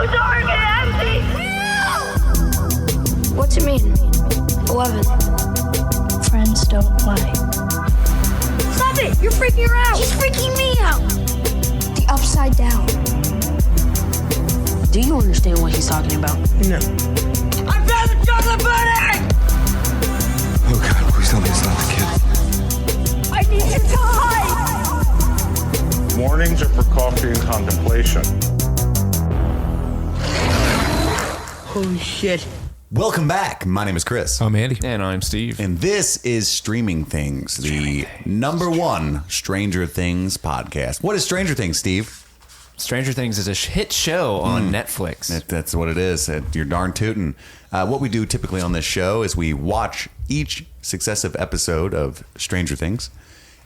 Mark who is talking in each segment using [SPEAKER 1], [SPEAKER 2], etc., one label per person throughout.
[SPEAKER 1] Target empty!
[SPEAKER 2] What's it mean? 11.
[SPEAKER 3] Friends don't lie.
[SPEAKER 2] Stop it! You're freaking her out! She's freaking me out! The upside down.
[SPEAKER 4] Do you understand what he's talking about?
[SPEAKER 5] No.
[SPEAKER 1] I found the chocolate bunny!
[SPEAKER 6] Oh God, please tell me it's not the kid.
[SPEAKER 2] I need you to hide!
[SPEAKER 7] Mornings are for coffee and contemplation.
[SPEAKER 5] Holy shit.
[SPEAKER 8] Welcome back. My name is Chris.
[SPEAKER 9] I'm Andy.
[SPEAKER 10] And I'm Steve.
[SPEAKER 8] And this is Streaming Things, the number one Stranger Things podcast. What is Stranger Things, Steve?
[SPEAKER 10] Stranger Things is a hit show on Netflix.
[SPEAKER 8] That's what it is. You're darn tootin'. What we do typically on this show is we watch each successive episode of Stranger Things,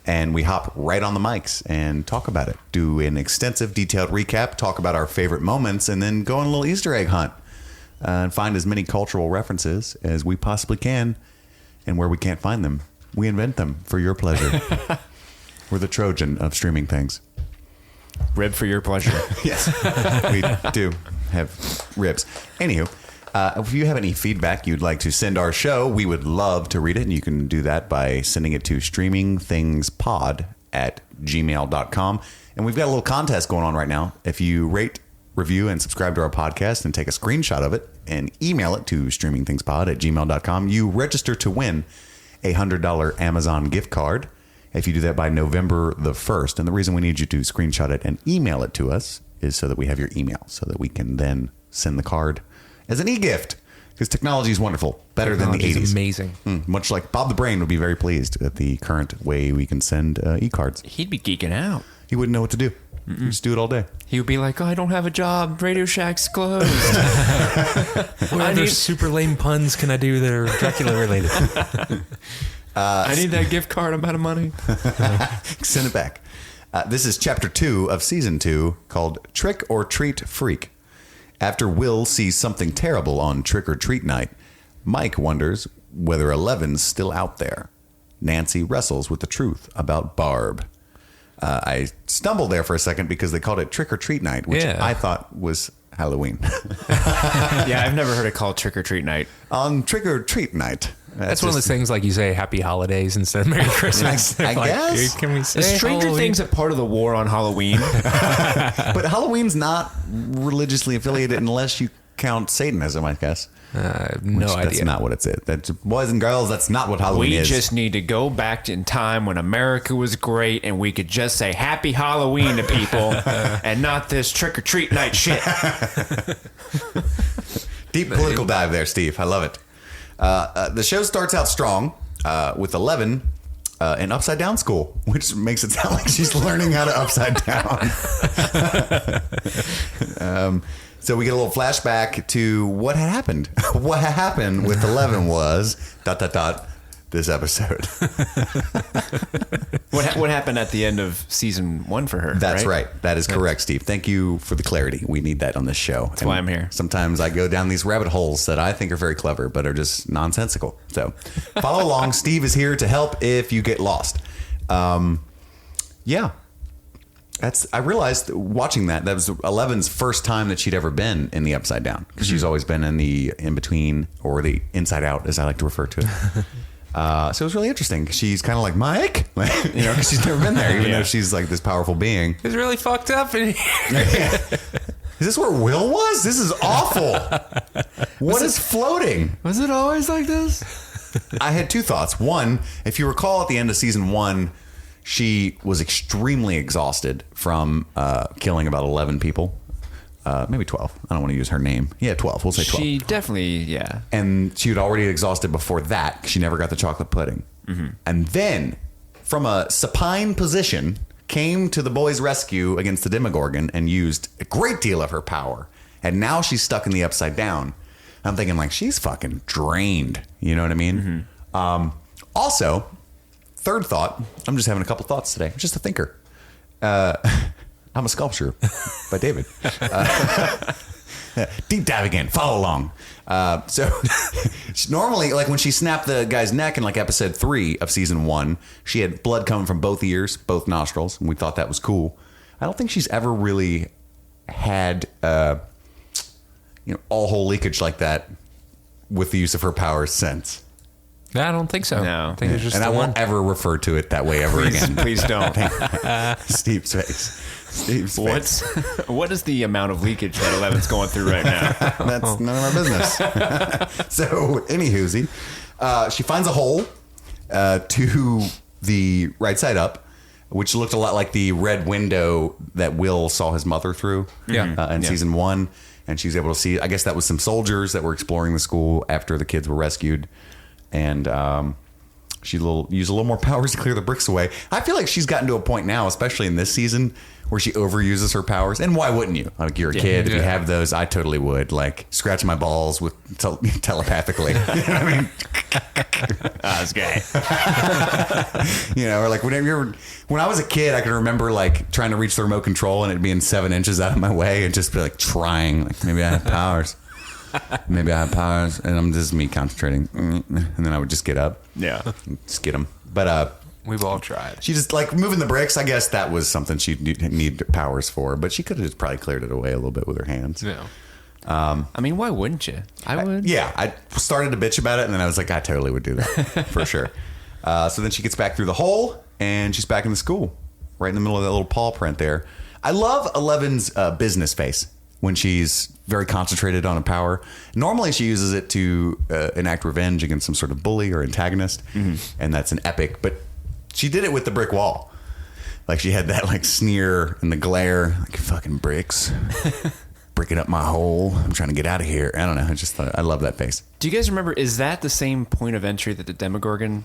[SPEAKER 8] and we hop right on the mics and talk about it. Do an extensive, detailed recap, talk about our favorite moments, and then go on a little Easter egg hunt and find as many cultural references as we possibly can. And where we can't find them, we invent them for your pleasure. We're the Trojan of Streaming Things.
[SPEAKER 10] Rib for your pleasure.
[SPEAKER 8] Yes, we do have ribs. Anywho, if you have any feedback you'd like to send our show, we would love to read it. And you can do that by sending it to streamingthingspod@gmail.com. And we've got a little contest going on right now. If you rate, review, and subscribe to our podcast and take a screenshot of it and email it to streamingthingspod@gmail.com, you register to win a $100 Amazon gift card. If you do that by November the 1st, and the reason we need you to screenshot it and email it to us is so that we have your email, so that we can then send the card as an e-gift. Because technology is wonderful, better than the 80s.
[SPEAKER 9] Amazing.
[SPEAKER 8] Much like Bob the Brain would be very pleased at the current way we can send e-cards.
[SPEAKER 10] He'd be geeking out.
[SPEAKER 8] He wouldn't know what to do. He'd just do it all day.
[SPEAKER 10] He would be like, "Oh, I don't have a job. Radio Shack's closed."
[SPEAKER 9] What other super lame puns can I do that are Dracula related?
[SPEAKER 10] I need that gift card. I'm out of money.
[SPEAKER 8] Send it back. This is chapter 2 of season 2 called Trick or Treat Freak. After Will sees something terrible on Trick or Treat night, Mike wonders whether Eleven's still out there. Nancy wrestles with the truth about Barb. I stumbled there for a second because they called it Trick or Treat night, which I thought was Halloween.
[SPEAKER 10] Yeah, I've never heard it called Trick or Treat night.
[SPEAKER 8] On Trick or Treat night.
[SPEAKER 9] That's one of those things like you say Happy Holidays instead of Merry Christmas.
[SPEAKER 8] I guess.
[SPEAKER 9] Can we say
[SPEAKER 10] Is Stranger
[SPEAKER 9] Halloween?
[SPEAKER 10] Things a part of the war on Halloween?
[SPEAKER 8] But Halloween's not religiously affiliated unless you count Satanism, I guess.
[SPEAKER 9] No idea.
[SPEAKER 8] That's not what it's. That's, boys and girls, that's not what Halloween is.
[SPEAKER 10] We just need to go back in time when America was great and we could just say Happy Halloween to people and not this Trick or Treat night shit.
[SPEAKER 8] Deep political dive there, Steve. I love it. The show starts out strong with 11 in upside down school, which makes it sound like she's learning how to upside down. So we get a little flashback to what had happened. What happened with 11 was ... this episode.
[SPEAKER 10] What happened at the end of season 1 for her?
[SPEAKER 8] That's right. That is correct, Steve. Thank you for the clarity. We need that on this show.
[SPEAKER 10] That's why I'm here.
[SPEAKER 8] Sometimes I go down these rabbit holes that I think are very clever, but are just nonsensical. So follow along. Steve is here to help if you get lost. Yeah. I realized watching that was 11's first time that she'd ever been in the upside down, because she's always been in the in between, or the inside out, as I like to refer to it. So it was really interesting. She's kind of like Mike, because she's never been there, even though she's like this powerful being.
[SPEAKER 9] It's really fucked up in here.
[SPEAKER 8] Is this where Will was? This is awful. What is floating?
[SPEAKER 9] Was it always like this?
[SPEAKER 8] I had two thoughts. One, if you recall at the end of season 1, she was extremely exhausted from killing about 11 people. Maybe 12. I don't want to use her name. Yeah, 12. We'll say 12.
[SPEAKER 10] She definitely, yeah.
[SPEAKER 8] And she had already exhausted before that. She never got the chocolate pudding. Mm-hmm. And then, from a supine position, came to the boys' rescue against the Demogorgon and used a great deal of her power. And now she's stuck in the upside down. I'm thinking, like, she's fucking drained. You know what I mean? Mm-hmm. Also, third thought, I'm just having a couple thoughts today. I'm just a thinker. I'm a Sculpture by David. Deep dive again. Follow along. So normally, like when she snapped the guy's neck in like episode 3 of season 1, she had blood coming from both ears, both nostrils, and we thought that was cool. I don't think she's ever really had all hole leakage like that with the use of her powers since.
[SPEAKER 9] I don't think so.
[SPEAKER 10] No.
[SPEAKER 9] I think it's just
[SPEAKER 8] And
[SPEAKER 9] the
[SPEAKER 8] I
[SPEAKER 9] one.
[SPEAKER 8] won't ever refer to it that way ever again.
[SPEAKER 10] Please don't.
[SPEAKER 8] Steve's face. Steve's
[SPEAKER 10] What's
[SPEAKER 8] face.
[SPEAKER 10] what is the amount of leakage that Eleven's going through right now?
[SPEAKER 8] That's none of our business. So, anywhoozy, she finds a hole to the right side up, which looked a lot like the red window that Will saw his mother through in season 1. And she's able to see, I guess that was some soldiers that were exploring the school after the kids were rescued. And she used a little more powers to clear the bricks away. I feel like she's gotten to a point now, especially in this season, where she overuses her powers. And why wouldn't you? Like, you're a kid. If you have those, I totally would. Like, scratch my balls with telepathically. You know what I mean?
[SPEAKER 10] That's gay.
[SPEAKER 8] Or like when I was a kid, I can remember like trying to reach the remote control and it being 7 inches out of my way and just be like trying, like maybe I have powers. And I'm just me concentrating. And then I would just get up.
[SPEAKER 10] Yeah.
[SPEAKER 8] Just get them. But
[SPEAKER 9] We've all tried.
[SPEAKER 8] she just like moving the bricks. I guess that was something she'd need powers for, but she could have just probably cleared it away a little bit with her hands.
[SPEAKER 9] Yeah.
[SPEAKER 10] I mean, why wouldn't you? I would.
[SPEAKER 8] I started to bitch about it, and then I was like, I totally would do that for sure. So then she gets back through the hole, and she's back in the school, right in the middle of that little paw print there. I love Eleven's business face when she's very concentrated on a power. Normally, she uses it to enact revenge against some sort of bully or antagonist, and that's an epic. But she did it with the brick wall. Like, she had that like sneer and the glare, like, fucking bricks. Bricking up my hole. I'm trying to get out of here. I don't know. I just thought I love that face.
[SPEAKER 10] Do you guys remember? Is that the same point of entry that the Demogorgon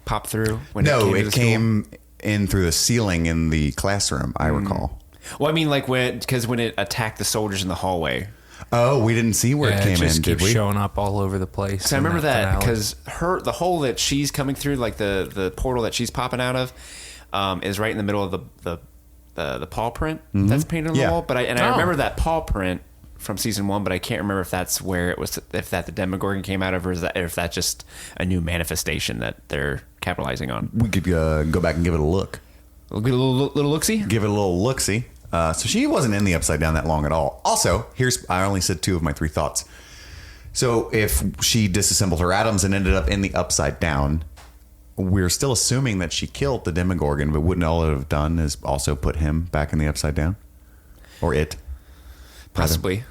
[SPEAKER 10] popped through?
[SPEAKER 8] No, it came in through the ceiling in the classroom. I recall.
[SPEAKER 10] Well, I mean, like when it attacked the soldiers in the hallway.
[SPEAKER 8] Oh, we didn't see where it came
[SPEAKER 9] just
[SPEAKER 8] in, did
[SPEAKER 9] keeps
[SPEAKER 8] we?
[SPEAKER 9] showing up all over the place.
[SPEAKER 10] So I remember that
[SPEAKER 9] finale.
[SPEAKER 10] because the hole that she's coming through, like the portal that she's popping out of, is right in the middle of the paw print that's painted on the wall. But I remember that paw print from season 1, but I can't remember if that's where it was, if that the Demogorgon came out of, or if that's just a new manifestation that they're capitalizing on.
[SPEAKER 8] We could go back and give it a look.
[SPEAKER 10] We'll get a little look-see.
[SPEAKER 8] Give it a little look-see. So she wasn't in the Upside Down that long at all. Also, I only said 2 of my 3 thoughts. So if she disassembled her atoms and ended up in the Upside Down, we're still assuming that she killed the Demogorgon, but wouldn't all it have done is also put him back in the Upside Down? Or it?
[SPEAKER 10] Possibly.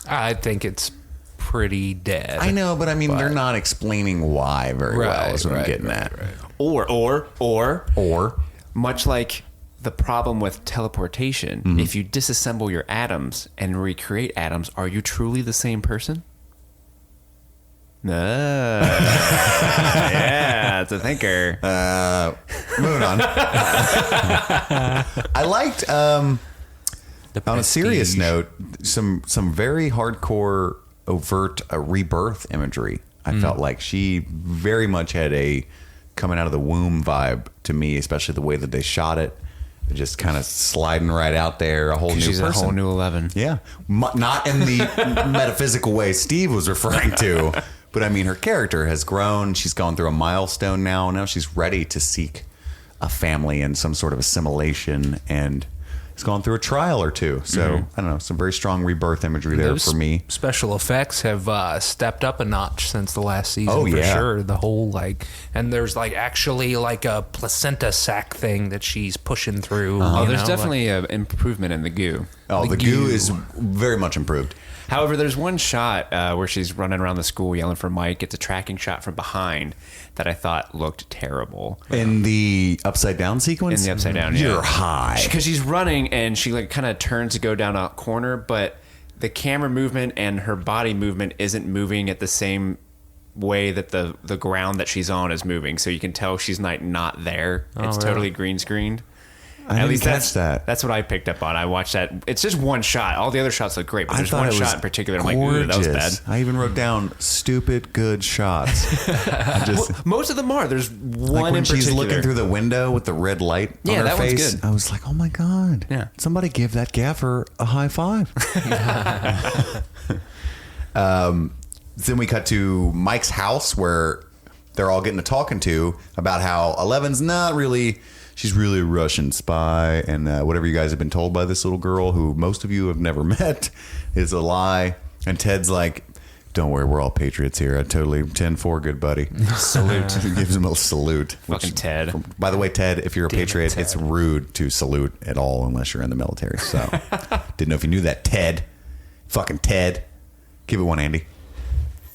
[SPEAKER 9] I think it's pretty dead.
[SPEAKER 8] I know, but I mean, they're not explaining why very well, is what I'm getting at.
[SPEAKER 10] Or much like the problem with teleportation, if you disassemble your atoms and recreate atoms, are you truly the same person? Yeah, it's a thinker.
[SPEAKER 8] Moving on. I liked, on a serious note, some very hardcore, overt rebirth imagery. I felt like she very much had a coming out of the womb vibe to me, especially the way that they shot it. Just kind of sliding right out there, a whole new
[SPEAKER 10] She's
[SPEAKER 8] person.
[SPEAKER 10] a whole new 11.
[SPEAKER 8] Yeah. Not in the metaphysical way Steve was referring to, but I mean, her character has grown. She's gone through a milestone now. Now she's ready to seek a family and some sort of assimilation, and has gone through a trial or two. So, I don't know, some very strong rebirth imagery there for me.
[SPEAKER 9] Special effects have stepped up a notch since the last season,
[SPEAKER 8] Oh,
[SPEAKER 9] for
[SPEAKER 8] yeah.
[SPEAKER 9] sure. The whole, and there's actually a placenta sac thing that she's pushing through.
[SPEAKER 10] Oh, there's definitely an improvement in the goo.
[SPEAKER 8] Oh, the goo is very much improved.
[SPEAKER 10] However, there's one shot where she's running around the school yelling for Mike. It's a tracking shot from behind that I thought looked terrible.
[SPEAKER 8] In the Upside Down sequence?
[SPEAKER 10] In the Upside Down, yeah.
[SPEAKER 8] You're high.
[SPEAKER 10] Because she's running and she kind of turns to go down a corner, but the camera movement and her body movement isn't moving at the same way that the ground that she's on is moving. So you can tell she's not there. It's totally green screened.
[SPEAKER 8] I didn't catch that.
[SPEAKER 10] That's what I picked up on. I watched that. It's just one shot. All the other shots look great, but there's one shot in particular. I'm like, ooh, that was bad.
[SPEAKER 8] I even wrote down stupid good shots.
[SPEAKER 10] Most of them are. There's one
[SPEAKER 8] like when
[SPEAKER 10] in particular.
[SPEAKER 8] she's looking through the window with the red light on her
[SPEAKER 10] that one's
[SPEAKER 8] face.
[SPEAKER 10] good.
[SPEAKER 8] I was like, oh my God.
[SPEAKER 10] Yeah.
[SPEAKER 8] Somebody give that gaffer a high five. Then we cut to Mike's house where they're all getting to talking to about how Eleven's not really... She's really a Russian spy, and whatever you guys have been told by this little girl, who most of you have never met, is a lie. And Ted's like, don't worry, we're all patriots here. I totally 10-4, good buddy. Salute. He gives him a salute.
[SPEAKER 10] Fucking Ted.
[SPEAKER 8] By the way, Ted, if you're a
[SPEAKER 9] Damn it,
[SPEAKER 8] patriot,
[SPEAKER 9] Ted.
[SPEAKER 8] it's rude to salute at all unless you're in the military. So, didn't know if you knew that, Ted. Fucking Ted. Give it one, Andy.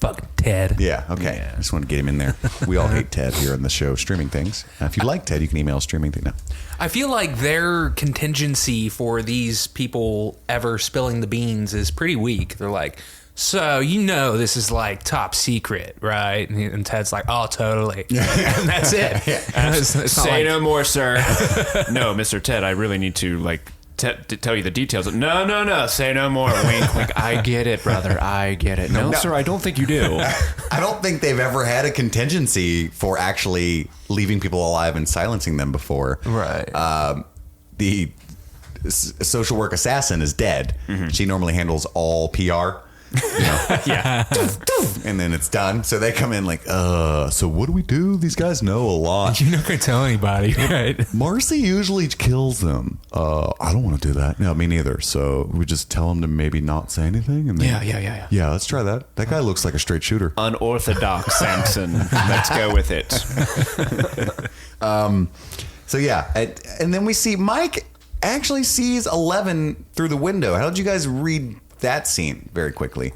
[SPEAKER 9] Fucking Ted.
[SPEAKER 8] Yeah, okay.
[SPEAKER 9] Yeah.
[SPEAKER 8] I just want to get him in there. We all hate Ted here on the show, Streaming Things. If you like Ted, you can email Streaming Thing now.
[SPEAKER 9] I feel like their contingency for these people ever spilling the beans is pretty weak. They're like, so this is like top secret, right? And Ted's like, oh, totally. And that's it. And it's not
[SPEAKER 10] Say
[SPEAKER 9] like,
[SPEAKER 10] no more, sir. No, Mr. Ted, I really need to to tell you the details. No. Say no more. Wink, wink. I get it, brother. I get it. No, sir, I don't think you do.
[SPEAKER 8] I don't think they've ever had a contingency for actually leaving people alive and silencing them before.
[SPEAKER 9] Right.
[SPEAKER 8] The social work assassin is dead.
[SPEAKER 10] Mm-hmm.
[SPEAKER 8] She normally handles all PR.
[SPEAKER 10] Yeah.
[SPEAKER 8] And then it's done. So they come in like, so what do we do? These guys know a lot.
[SPEAKER 9] You're not going to tell anybody, right?
[SPEAKER 8] Marcy usually kills them. I don't want to do that. No, me neither. So we just tell them to maybe not say anything. And then,
[SPEAKER 10] Yeah.
[SPEAKER 8] Yeah, let's try that. That guy looks like a straight shooter.
[SPEAKER 10] Unorthodox, Samson. Let's go with it.
[SPEAKER 8] So yeah, and then we see Mike actually sees 11 through the window. How did you guys read that scene very quickly?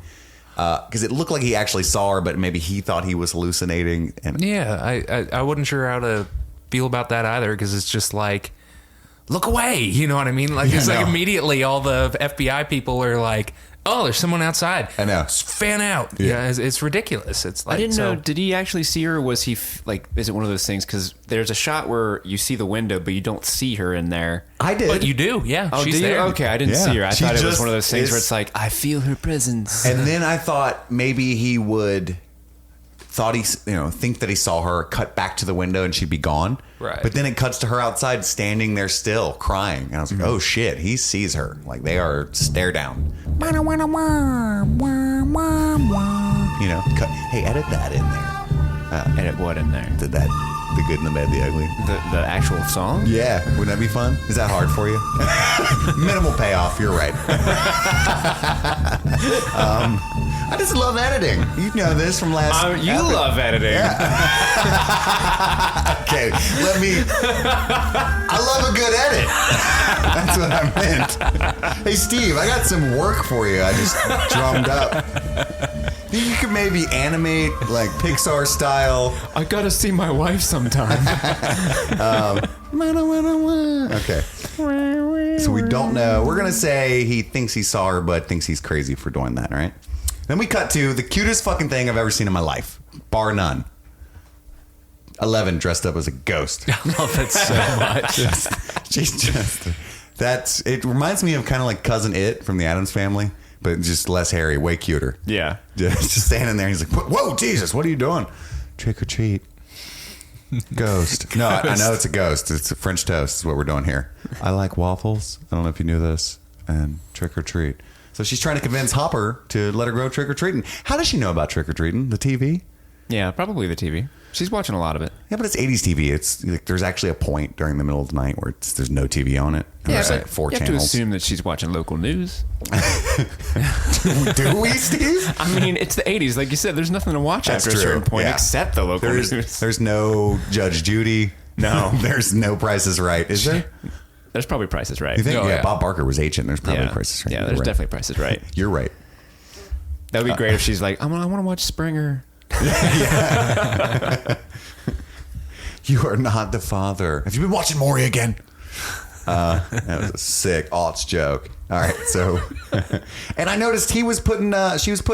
[SPEAKER 8] Because it looked like he actually saw her, but maybe he thought he was hallucinating. And
[SPEAKER 9] Yeah, I wasn't sure how to feel about that either, because it's just like, look away, you know what I mean? Like, it's like immediately all the FBI people are like, oh, there's someone outside.
[SPEAKER 8] I know.
[SPEAKER 9] Just fan out.
[SPEAKER 8] Yeah.
[SPEAKER 9] Yeah, it's ridiculous. It's like,
[SPEAKER 10] I didn't know. Did he actually see her? Or was he is it one of those things? Because there's a shot where you see the window, but you don't see her in there.
[SPEAKER 8] I did.
[SPEAKER 9] But you do, yeah.
[SPEAKER 10] Oh,
[SPEAKER 9] she's
[SPEAKER 10] do you?
[SPEAKER 9] there.
[SPEAKER 10] Okay, I didn't
[SPEAKER 8] Yeah.
[SPEAKER 10] see her. I
[SPEAKER 8] She
[SPEAKER 10] thought it was
[SPEAKER 8] just
[SPEAKER 10] one of those things where
[SPEAKER 8] is-
[SPEAKER 10] it's like, I feel her presence.
[SPEAKER 8] And then I thought maybe he would think that he saw her, cut back to the window, and she'd be gone.
[SPEAKER 9] Right.
[SPEAKER 8] But then it cuts to her outside, standing there still, crying. And I was like, oh shit, he sees her. Like they are stare down. You know, hey, edit that in there.
[SPEAKER 10] Edit what in there?
[SPEAKER 8] Did that the good and the bad, the ugly?
[SPEAKER 10] The actual song?
[SPEAKER 8] Yeah, wouldn't that be fun? Is that hard for you? Minimal payoff. You're right. I just love editing. You know this from last.
[SPEAKER 10] You love editing.
[SPEAKER 8] Okay, I love a good edit. That's what I meant. Hey, Steve, I got some work for you. I just drummed up. You could maybe animate like Pixar style.
[SPEAKER 10] I gotta see my wife sometime.
[SPEAKER 8] Okay. So we don't know. We're going to say he thinks he saw her, but thinks he's crazy for doing that, right? Then we cut to the cutest fucking thing I've ever seen in my life, bar none. 11 dressed up as a ghost.
[SPEAKER 9] I love it so much.
[SPEAKER 8] She's just it reminds me of kind of like Cousin It from the Addams Family, but just less hairy, way cuter.
[SPEAKER 10] Yeah.
[SPEAKER 8] Just standing there, he's like, "Whoa, Jesus, what are you doing? Trick or treat." Ghost. No, I know it's a ghost. It's a French toast is what we're doing here. I like waffles. I don't know if you knew this. And trick or treat. So she's trying to convince Hopper to let her go trick or treating. How does she know about trick or treating? The TV?
[SPEAKER 10] Yeah, probably the TV. She's watching a lot of it.
[SPEAKER 8] Yeah, but it's 80s TV. It's like there's actually a point during the middle of the night where there's no TV on it. And there's like 4
[SPEAKER 10] you have
[SPEAKER 8] channels.
[SPEAKER 10] to assume that she's watching local news.
[SPEAKER 8] Do we, Steve?
[SPEAKER 10] I mean, it's the 80s. Like you said, there's nothing to watch
[SPEAKER 8] That's
[SPEAKER 10] after
[SPEAKER 8] true.
[SPEAKER 10] a certain point
[SPEAKER 8] Yeah.
[SPEAKER 10] except the local news.
[SPEAKER 8] There's no Judge Judy.
[SPEAKER 10] No.
[SPEAKER 8] There's no Price is Right. Is there?
[SPEAKER 10] There's probably Price is Right.
[SPEAKER 8] You think?
[SPEAKER 9] Oh,
[SPEAKER 8] yeah,
[SPEAKER 9] yeah.
[SPEAKER 8] Bob Barker was agent. There's probably Price is Right.
[SPEAKER 10] Yeah,
[SPEAKER 8] You're
[SPEAKER 10] there's
[SPEAKER 8] right.
[SPEAKER 10] definitely Price is Right.
[SPEAKER 8] You're right.
[SPEAKER 10] That would be great if she's like, I want to watch Springer.
[SPEAKER 8] You are not the father. Have you been watching Maury again? That was a sick aughts joke. All right, so and I noticed she was putting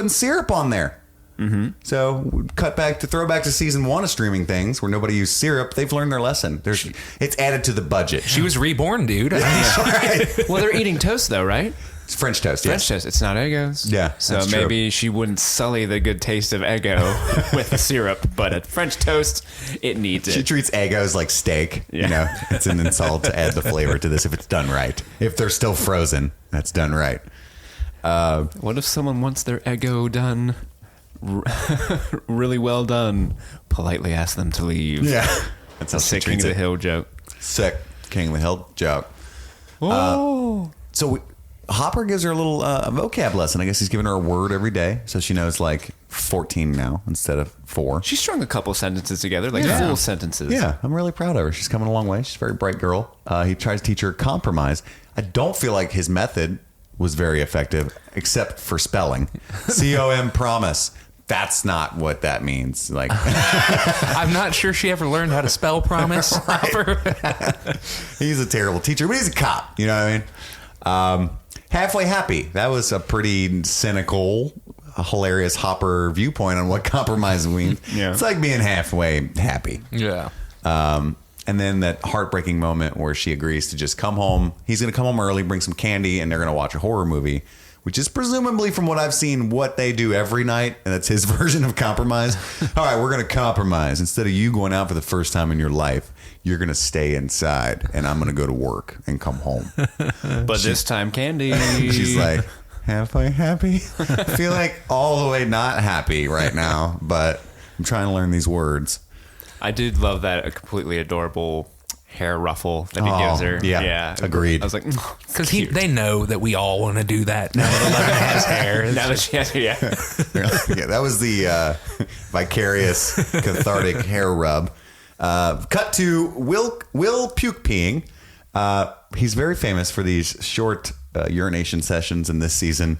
[SPEAKER 8] syrup on there. Mm-hmm. So throwback to season 1 of Streaming Things, where nobody used syrup. They've learned their lesson. It's added to the budget.
[SPEAKER 9] She was reborn, dude.
[SPEAKER 10] Well, they're eating toast though, right?
[SPEAKER 8] It's French toast.
[SPEAKER 10] French
[SPEAKER 8] Yes.
[SPEAKER 10] toast. It's not Eggos.
[SPEAKER 8] Yeah,
[SPEAKER 10] So
[SPEAKER 8] that's true.
[SPEAKER 10] maybe she wouldn't sully the good taste of Eggo with the syrup, but at French toast, it needs
[SPEAKER 8] She
[SPEAKER 10] it.
[SPEAKER 8] treats Eggos like steak.
[SPEAKER 10] Yeah.
[SPEAKER 8] You know, it's an insult to add the flavor to this if it's done right. If they're still frozen, that's done right.
[SPEAKER 10] What if someone wants their Eggo done really well done? Politely ask them to leave.
[SPEAKER 8] Yeah, that's how she
[SPEAKER 10] Sick King of
[SPEAKER 8] treats
[SPEAKER 10] the
[SPEAKER 8] it.
[SPEAKER 10] Hill joke.
[SPEAKER 8] Sick King of the Hill joke.
[SPEAKER 10] Oh.
[SPEAKER 8] So Hopper gives her a little vocab lesson. I guess he's giving her a word every day, so she knows like 14 now instead of 4.
[SPEAKER 10] She strung a couple sentences together, like full sentences.
[SPEAKER 8] Yeah, I'm really proud of her. She's coming a long way. She's a very bright girl. He tries to teach her compromise. I don't feel like his method was very effective, except for spelling. COM promise. That's not what that means. Like,
[SPEAKER 9] I'm not sure she ever learned how to spell promise.
[SPEAKER 8] He's a terrible teacher, but he's a cop. You know what I mean? Halfway happy. That was a pretty cynical, hilarious Hopper viewpoint on what compromise means.
[SPEAKER 10] Yeah.
[SPEAKER 8] It's like being halfway happy.
[SPEAKER 9] Yeah.
[SPEAKER 8] And then that heartbreaking moment where she agrees to just come home. He's going to come home early, bring some candy, and they're going to watch a horror movie, which is presumably, from what I've seen, what they do every night. And that's his version of compromise. All right, we're going to compromise. Instead of you going out for the first time in your life, you're going to stay inside, and I'm going to go to work and come home.
[SPEAKER 10] But this time, candy.
[SPEAKER 8] She's like, halfway happy? I feel like all the way not happy right now, but I'm trying to learn these words.
[SPEAKER 10] I did love that a completely adorable hair ruffle that he gives her.
[SPEAKER 8] Yeah, agreed.
[SPEAKER 10] I was like,
[SPEAKER 9] Because they know that we all want to do that now that 11 has hair.
[SPEAKER 10] now that she has hair,
[SPEAKER 8] Yeah, that was the vicarious cathartic hair rub. Cut to Will puke peeing. He's very famous for these short urination sessions in this season.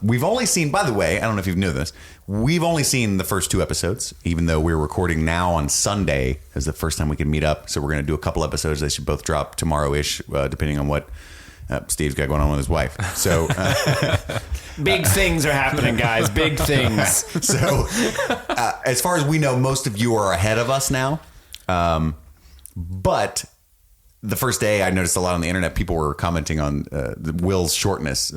[SPEAKER 8] We've only seen, by the way, I don't know if you knew this, we've only seen the first 2 episodes, even though we're recording now on Sunday is the first time we can meet up. So we're going to do a couple episodes. They should both drop tomorrow-ish, depending on what Steve's got going on with his wife. So
[SPEAKER 10] big things are happening, guys. Big things.
[SPEAKER 8] So as far as we know, most of you are ahead of us now. But the first day, I noticed a lot on the internet, people were commenting on Will's shortness,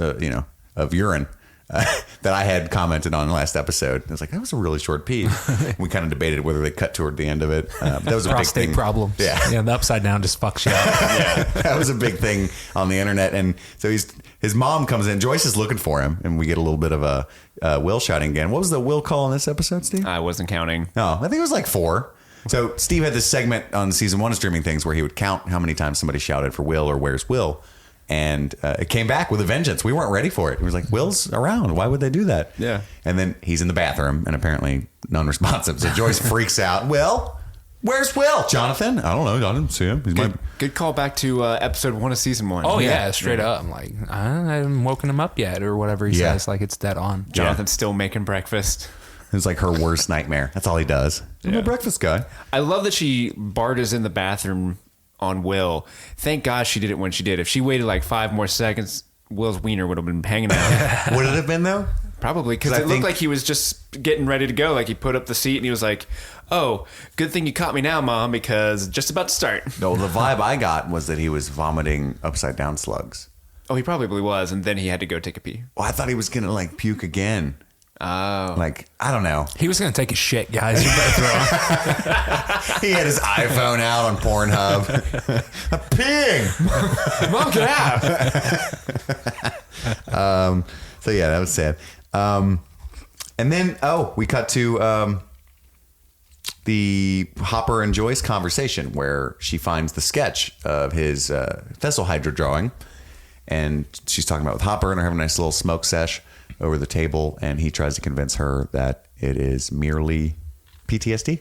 [SPEAKER 8] of urine that I had commented on the last episode. I was like, that was a really short pee. We kind of debated whether they cut toward the end of it. That was a
[SPEAKER 9] Prostate
[SPEAKER 8] big thing.
[SPEAKER 9] problems.
[SPEAKER 8] Yeah,
[SPEAKER 9] the upside down just fucks you up.
[SPEAKER 8] Yeah, that was a big thing on the internet. And so his mom comes in. Joyce is looking for him, and we get a little bit of a Will shouting again. What was the Will call in this episode, Steve?
[SPEAKER 10] I wasn't counting.
[SPEAKER 8] No, I think it was like 4. So Steve had this segment on season 1 of Streaming Things where he would count how many times somebody shouted for Will or where's Will. And it came back with a vengeance. We weren't ready for it. It was like, Will's around. Why would they do that?
[SPEAKER 10] Yeah.
[SPEAKER 8] And then he's in the bathroom and apparently non-responsive. So Joyce freaks out. Will? Where's Will? Jonathan? I don't know. I didn't see him.
[SPEAKER 10] Good call back to episode 1 of season 1.
[SPEAKER 9] Oh, yeah, straight up. I'm like, I haven't woken him up yet or whatever he says. Like, it's dead on.
[SPEAKER 10] Jonathan's still making breakfast.
[SPEAKER 8] It was like her worst nightmare. That's all he does. I'm a breakfast guy.
[SPEAKER 10] I love that she barges in the bathroom on Will. Thank God she did it when she did. If she waited like 5 more seconds, Will's wiener would have been hanging out.
[SPEAKER 8] Would it have been, though?
[SPEAKER 10] Probably, because it looked like he was just getting ready to go. Like, he put up the seat and he was like, oh, good thing you caught me now, Mom, because just about to start.
[SPEAKER 8] No, the vibe I got was that he was vomiting upside down slugs.
[SPEAKER 10] Oh, he probably was, and then he had to go take a pee.
[SPEAKER 8] Well, I thought he was going to like puke again.
[SPEAKER 10] Oh.
[SPEAKER 8] Like, I don't know.
[SPEAKER 9] He was going to take a shit, guys. You better throw him.
[SPEAKER 8] He had his iPhone out on Pornhub. A pig!
[SPEAKER 10] Mom, get out!
[SPEAKER 8] So, yeah, that was sad. And then, we cut to the Hopper and Joyce conversation where she finds the sketch of his Fessel Hydra drawing. And she's talking about with Hopper, and they're having a nice little smoke sesh over the table, and he tries to convince her that it is merely PTSD,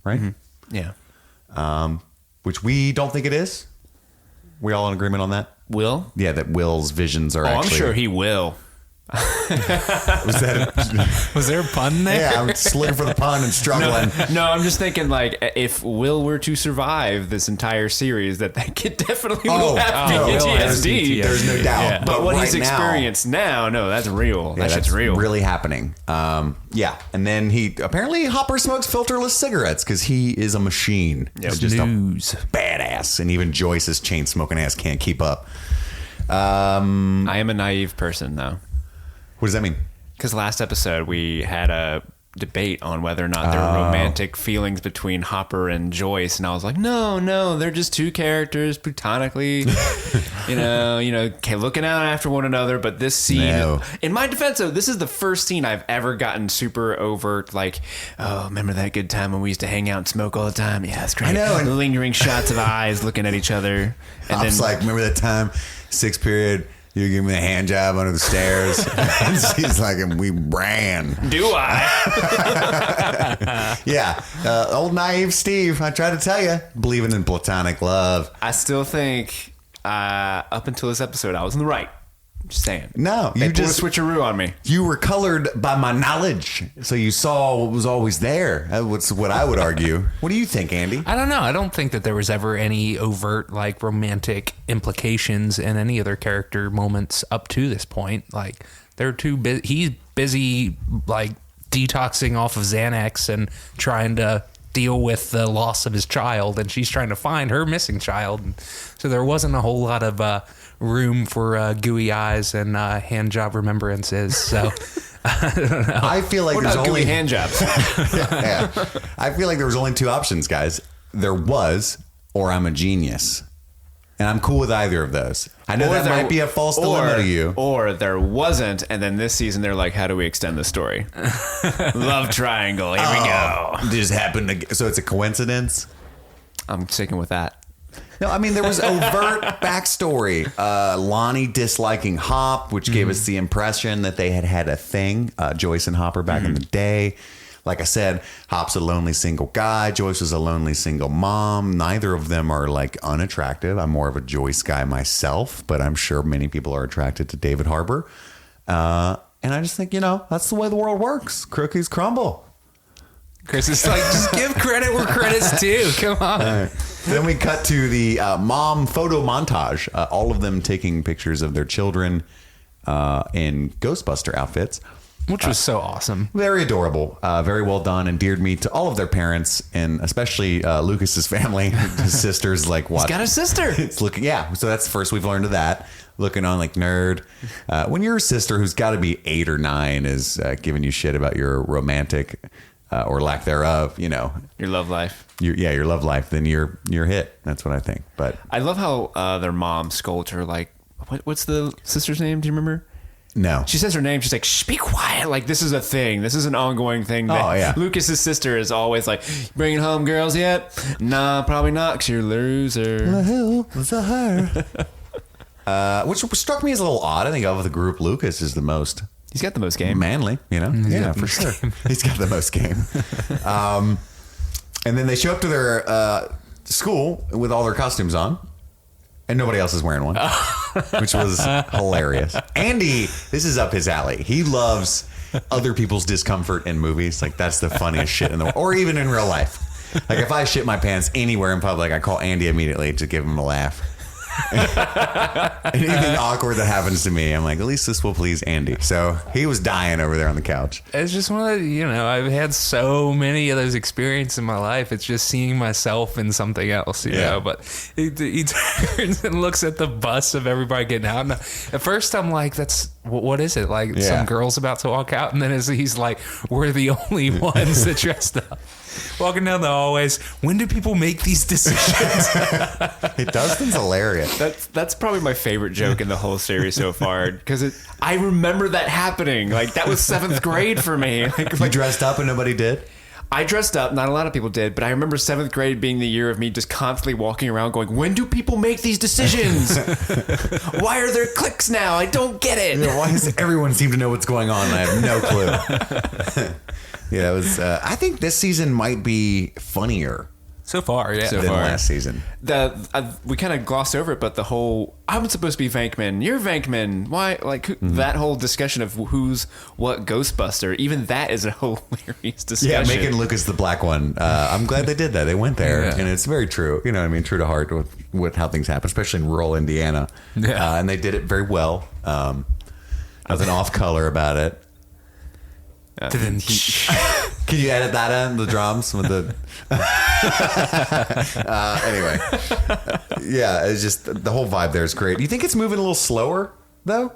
[SPEAKER 8] right?
[SPEAKER 10] Mm-hmm. Yeah.
[SPEAKER 8] Which we don't think it is. We all in agreement on that?
[SPEAKER 10] Will?
[SPEAKER 8] Yeah, that Will's visions are actually...
[SPEAKER 10] I'm sure he will.
[SPEAKER 8] Was
[SPEAKER 9] there a pun there?
[SPEAKER 8] Yeah, I'm just looking for the pun and struggling.
[SPEAKER 10] No, I'm just thinking, like, if Will were to survive this entire series, that could definitely will have PTSD.
[SPEAKER 8] There's no doubt.
[SPEAKER 10] Yeah. But what
[SPEAKER 8] right
[SPEAKER 10] he's experienced now, no, that's real.
[SPEAKER 8] Yeah,
[SPEAKER 10] that shit's
[SPEAKER 8] that's
[SPEAKER 10] real.
[SPEAKER 8] really happening. Yeah, and then apparently Hopper smokes filterless cigarettes because he is a machine.
[SPEAKER 10] Yep.
[SPEAKER 8] He's just
[SPEAKER 9] News.
[SPEAKER 8] a badass, and even Joyce's chain smoking ass can't keep up.
[SPEAKER 10] I am a naive person, though.
[SPEAKER 8] What does that mean?
[SPEAKER 10] Because last episode we had a debate on whether or not there were romantic feelings between Hopper and Joyce, and I was like, no, they're just 2 characters platonically, looking out after one another. But this scene, in my defense, though, this is the first scene I've ever gotten super overt. Like, oh, remember that good time when we used to hang out and smoke all the time? Yeah, it's great.
[SPEAKER 8] I know.
[SPEAKER 10] Lingering shots of eyes looking at each other, and
[SPEAKER 8] Hop's
[SPEAKER 10] then
[SPEAKER 8] like, remember that time, 6th period. You give me a hand job under the stairs. And she's like, we ran.
[SPEAKER 10] Do I?
[SPEAKER 8] Yeah. Old naive Steve. I tried to tell you. Believing in platonic love.
[SPEAKER 10] I still think up until this episode, I was in the right. Just saying.
[SPEAKER 8] No,
[SPEAKER 10] They
[SPEAKER 8] you
[SPEAKER 10] pulled
[SPEAKER 8] just
[SPEAKER 10] a switcheroo on me.
[SPEAKER 8] You were colored by my knowledge, so you saw what was always there. That's what I would argue. What do you think, Andy?
[SPEAKER 9] I don't know. I don't think that there was ever any overt like romantic implications in any of their character moments up to this point. Like they're too busy. He's busy like detoxing off of Xanax and trying to deal with the loss of his child, and she's trying to find her missing child. And so there wasn't a whole lot of room for gooey eyes and hand job remembrances. So I don't know.
[SPEAKER 8] I feel like
[SPEAKER 10] What
[SPEAKER 8] there's
[SPEAKER 10] about
[SPEAKER 8] only
[SPEAKER 10] gooey hand jobs?
[SPEAKER 8] yeah. I feel like there was only two options, guys. There was, or I'm a genius. And I'm cool with either of those. I know that might be a false dilemma to you.
[SPEAKER 10] Or there wasn't, and then this season they're like, how do we extend the story? Love triangle, here we go.
[SPEAKER 8] Just happened to. So it's a coincidence?
[SPEAKER 10] I'm sticking with that.
[SPEAKER 8] No, I mean, there was overt backstory. Lonnie disliking Hop, which gave us the impression that they had a thing. Joyce and Hopper back in the day. Like I said, Hop's a lonely single guy. Joyce was a lonely single mom. Neither of them are like unattractive. I'm more of a Joyce guy myself, but I'm sure many people are attracted to David Harbour. And I just think, that's the way the world works. Cookies crumble.
[SPEAKER 9] Chris is like, just give credit where credit's due. Come on.
[SPEAKER 8] Then we cut to the mom photo montage. All of them taking pictures of their children in Ghostbuster outfits.
[SPEAKER 9] Which was so awesome.
[SPEAKER 8] Very adorable. Very well done. Endeared me to all of their parents, and especially Lucas's family. His sister's like, what?
[SPEAKER 10] He's got a sister.
[SPEAKER 8] It's looking, yeah. So that's the first we've learned of that. Looking on like nerd. When your sister, who's got to be 8 or 9, is giving you shit about your romantic or lack thereof,
[SPEAKER 10] your love life.
[SPEAKER 8] Your love life, then you're hit. That's what I think. But
[SPEAKER 10] I love how their mom scolds her. Like, what's the sister's name? Do you remember?
[SPEAKER 8] no.
[SPEAKER 10] She says her name. She's like, shh, be quiet. Like, this is a thing. This is an ongoing thing. That
[SPEAKER 8] yeah.
[SPEAKER 10] Lucas's sister is always like, bringing home girls yet? Nah, probably not, because you're a loser.
[SPEAKER 8] Who was her? Which struck me as a little odd. I think of the group, Lucas is the most
[SPEAKER 10] He's got the most game.
[SPEAKER 8] manly, Yeah, for sure. He's got the most game. And then they show up to their school with all their costumes on. And nobody else is wearing one, which was hilarious. Andy, this is up his alley. He loves other people's discomfort in movies. Like, that's the funniest shit in the world. Or even in real life. Like, if I shit my pants anywhere in public, I call Andy immediately to give him a laugh. Anything awkward that happens to me, I'm like, at least this will please Andy. So he was dying over there on the couch.
[SPEAKER 9] It's just one of the, I've had so many of those experiences in my life. It's just seeing myself in something else, you know. But he turns and looks at the bus of everybody getting out. And at first, I'm like, what is it? Like some girl's about to walk out. And then he's like, we're the only ones that dressed up. Walking down the hallways. When do people make these decisions?
[SPEAKER 8] Dustin's hilarious.
[SPEAKER 10] That's probably my favorite joke in the whole series so far, because I remember that happening. Like, that was 7th grade for me.
[SPEAKER 8] You dressed up and nobody did?
[SPEAKER 10] I dressed up. Not a lot of people did, but I remember 7th grade being the year of me just constantly walking around going, when do people make these decisions? Why are there clicks now? I don't get it.
[SPEAKER 8] Why does everyone seem to know what's going on? I have no clue. Yeah, it was. I think this season might be funnier
[SPEAKER 9] So far, yeah.
[SPEAKER 8] than last season.
[SPEAKER 10] We kind of glossed over it, but the whole I'm supposed to be Venkman, you're Venkman. Why? Like that whole discussion of who's what Ghostbuster. Even that is a hilarious discussion.
[SPEAKER 8] Yeah, making Lucas the black one. I'm glad they did that. They went there, and it's very true. You know what I mean? True to heart with how things happen, especially in rural Indiana.
[SPEAKER 9] Yeah,
[SPEAKER 8] and they did it very well. Nothing off color about it. Can you edit that in the drums with the anyway? Yeah, it's just the whole vibe there is great. Do you think it's moving a little slower though?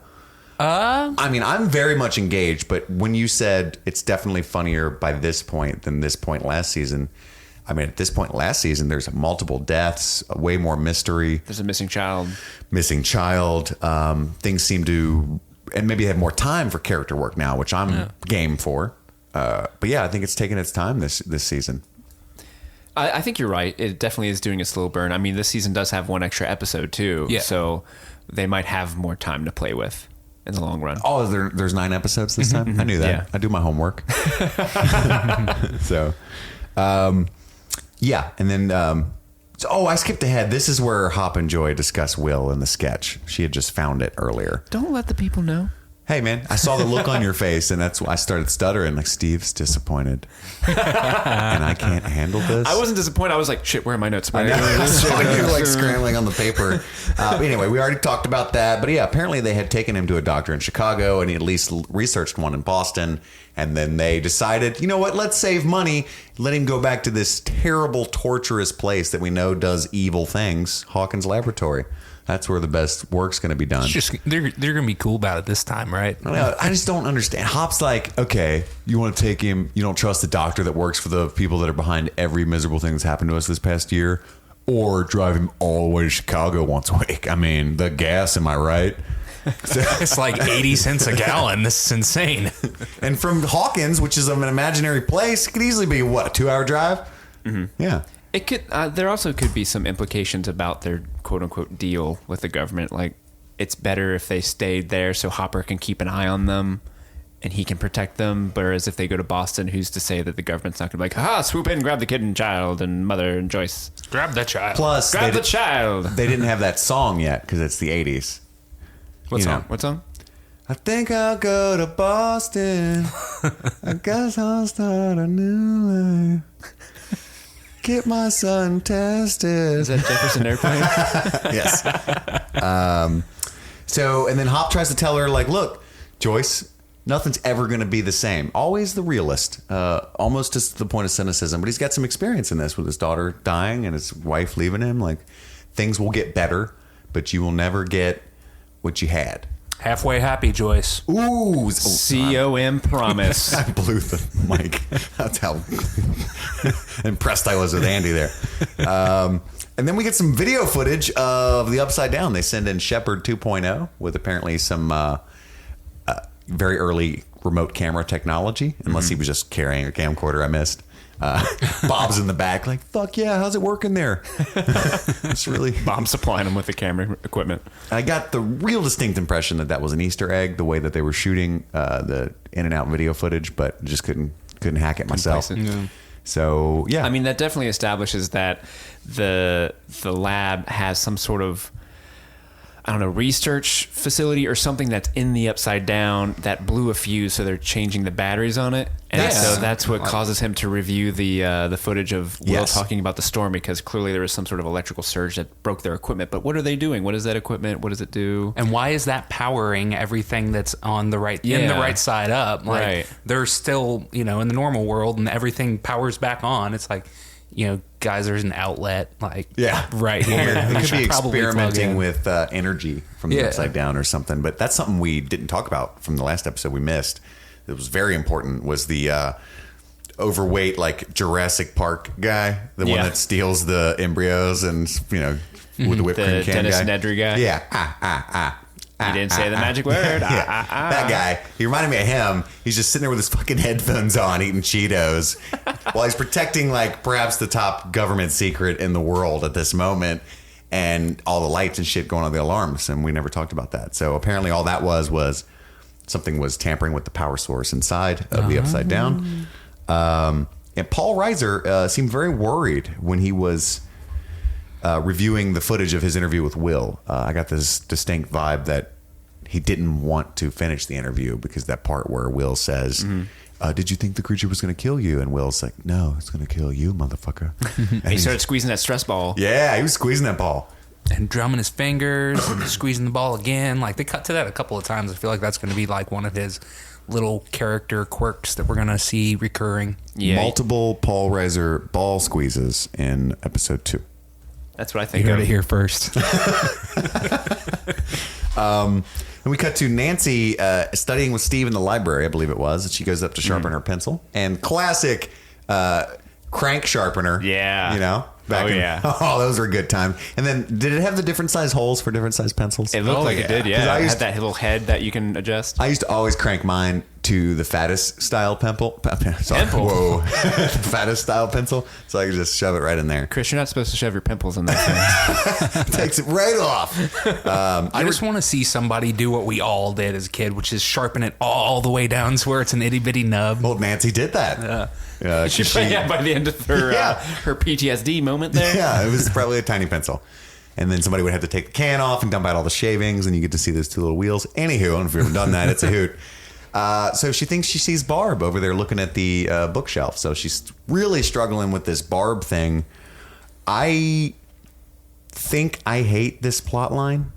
[SPEAKER 8] I mean, I'm very much engaged, but when you said it's definitely funnier by this point than this point last season, I mean, at this point last season, there's multiple deaths, way more mystery.
[SPEAKER 10] There's a missing child.
[SPEAKER 8] Things seem to. And maybe have more time for character work now, which I'm game for. But yeah, I think it's taken its time this season.
[SPEAKER 10] I think you're right. It definitely is doing a slow burn. I mean, this season does have one extra episode too.
[SPEAKER 9] Yeah.
[SPEAKER 10] So they might have more time to play with in the long run.
[SPEAKER 8] Oh, there's 9 episodes this time? I knew that.
[SPEAKER 10] Yeah.
[SPEAKER 8] I do my homework. So, yeah. And then, I skipped ahead. This is where Hop and Joy discuss Will in the sketch. She had just found it earlier.
[SPEAKER 10] Don't let the people know.
[SPEAKER 8] Hey, man, I saw the look on your face, and that's why I started stuttering. Like, Steve's disappointed. And I can't handle this.
[SPEAKER 10] I wasn't disappointed. I was like, shit, where are my notes?
[SPEAKER 8] I know. You're like scrambling on the paper. But anyway, we already talked about that. But yeah, apparently they had taken him to a doctor in Chicago, and he at least researched one in Boston. And then they decided, you know what? Let's save money. Let him go back to this terrible, torturous place that we know does evil things, Hawkins Laboratory. That's where the best work's going to be done.
[SPEAKER 9] It's just they're going to be cool about it this time, right?
[SPEAKER 8] I just don't understand. Hop's like, okay, you want to take him. You don't trust the doctor that works for the people that are behind every miserable thing that's happened to us this past year, or drive him all the way to Chicago once a week. I mean, the gas, am I right?
[SPEAKER 9] It's like 80 cents a gallon. This is insane.
[SPEAKER 8] And from Hawkins, which is an imaginary place, it could easily be, what, a 2-hour drive? Mm-hmm. Yeah.
[SPEAKER 10] It could. There also could be some implications about their "quote unquote" deal with the government. Like, it's better if they stayed there so Hopper can keep an eye on them and he can protect them. Whereas if they go to Boston, who's to say that the government's not going to be like, "Ha! Swoop in, grab the kid and child and mother and Joyce,
[SPEAKER 9] Grab the child."
[SPEAKER 8] Plus,
[SPEAKER 10] grab the child."
[SPEAKER 8] They didn't have that song yet because it's the 80s.
[SPEAKER 10] What song? What song?
[SPEAKER 8] I think I'll go to Boston. I guess I'll start a new life. Get my son tested.
[SPEAKER 10] Is that Jefferson Airplane?
[SPEAKER 8] Yes. So, and then Hop tries to tell her, like, look, Joyce, nothing's ever going to be the same. Always the realist. Almost to the point of cynicism. But he's got some experience in this with his daughter dying and his wife leaving him. Like, things will get better, but you will never get what you had.
[SPEAKER 9] Halfway happy, Joyce.
[SPEAKER 8] Ooh.
[SPEAKER 10] COM promise.
[SPEAKER 8] I blew the mic. That's how impressed I was with Andy there. And then we get some video footage of the Upside Down. They send in Shepard 2.0 with apparently some very early remote camera technology, unless he was just carrying a camcorder I missed. Bob's in the back like, fuck yeah, how's it working there? It's really...
[SPEAKER 10] Bob's supplying him with the camera equipment.
[SPEAKER 8] I got the real distinct impression that was an Easter egg, the way that they were shooting the in and out video footage, but just couldn't hack it myself.
[SPEAKER 10] Yeah.
[SPEAKER 8] So, yeah.
[SPEAKER 10] I mean, that definitely establishes that the lab has some sort of, I don't know, research facility or something that's in the Upside Down that blew a fuse, so they're changing the batteries on it. And so that's what causes him to review the footage of Will talking about the storm, because clearly there was some sort of electrical surge that broke their equipment. But what are they doing? What is that equipment? What does it do?
[SPEAKER 9] And why is that powering everything that's on the right in the right side up? Like,
[SPEAKER 10] right.
[SPEAKER 9] They're still, in the normal world, and everything powers back on. It's like, guys, there's an outlet right here.
[SPEAKER 8] They could be
[SPEAKER 9] probably
[SPEAKER 8] experimenting with energy from the Upside Down or something. But that's something we didn't talk about from the last episode we missed. It was very important, was the overweight, like, Jurassic Park guy, the one that steals the embryos and, with the whipped cream can
[SPEAKER 10] Dennis
[SPEAKER 8] guy.
[SPEAKER 10] Nedry guy.
[SPEAKER 8] Yeah.
[SPEAKER 10] He didn't say the magic word.
[SPEAKER 8] That guy. He reminded me of him. He's just sitting there with his fucking headphones on, eating Cheetos, while he's protecting, like, perhaps the top government secret in the world at this moment, and all the lights and shit going on the alarms. And we never talked about that. So apparently all that was something was tampering with the power source inside of the Upside Down. And Paul Reiser seemed very worried when he was reviewing the footage of his interview with Will. I got this distinct vibe that he didn't want to finish the interview because that part where Will says, did you think the creature was going to kill you? And Will's like, no, it's going to kill you, motherfucker. And
[SPEAKER 10] he started squeezing that stress ball.
[SPEAKER 8] Yeah, he was squeezing that ball.
[SPEAKER 9] And drumming his fingers and squeezing the ball again. Like, they cut to that a couple of times. I feel like that's going to be like one of his little character quirks that we're going to see recurring.
[SPEAKER 10] Yeah.
[SPEAKER 8] Multiple Paul Reiser ball squeezes in episode 2.
[SPEAKER 10] That's what I think.
[SPEAKER 9] You heard it here first.
[SPEAKER 8] And we cut to Nancy studying with Steve in the library, I believe it was. And she goes up to sharpen her pencil. And classic crank sharpener.
[SPEAKER 10] Yeah.
[SPEAKER 8] Oh, those were a good time. And then, did it have the different size holes for different size pencils?
[SPEAKER 10] It looked like it did, yeah.
[SPEAKER 8] I
[SPEAKER 10] It
[SPEAKER 8] used
[SPEAKER 10] had that little head that you can adjust.
[SPEAKER 8] I used to always crank mine to the fattest style pimple. Sorry, whoa, the fattest style pencil. So I can just shove it right in there.
[SPEAKER 10] Chris, you're not supposed to shove your pimples in that thing.
[SPEAKER 8] Takes it right off.
[SPEAKER 9] I just want to see somebody do what we all did as a kid, which is sharpen it all the way down to where it's an itty bitty nub.
[SPEAKER 8] Well, Nancy did that.
[SPEAKER 10] By the end of her her PTSD moment there.
[SPEAKER 8] Yeah, it was probably a tiny pencil. And then somebody would have to take the can off and dump out all the shavings, and you get to see those two little wheels. Anywho, I don't know if you've ever done that. It's a hoot. So she thinks she sees Barb over there looking at the bookshelf. So she's really struggling with this Barb thing. I think I hate this plot line.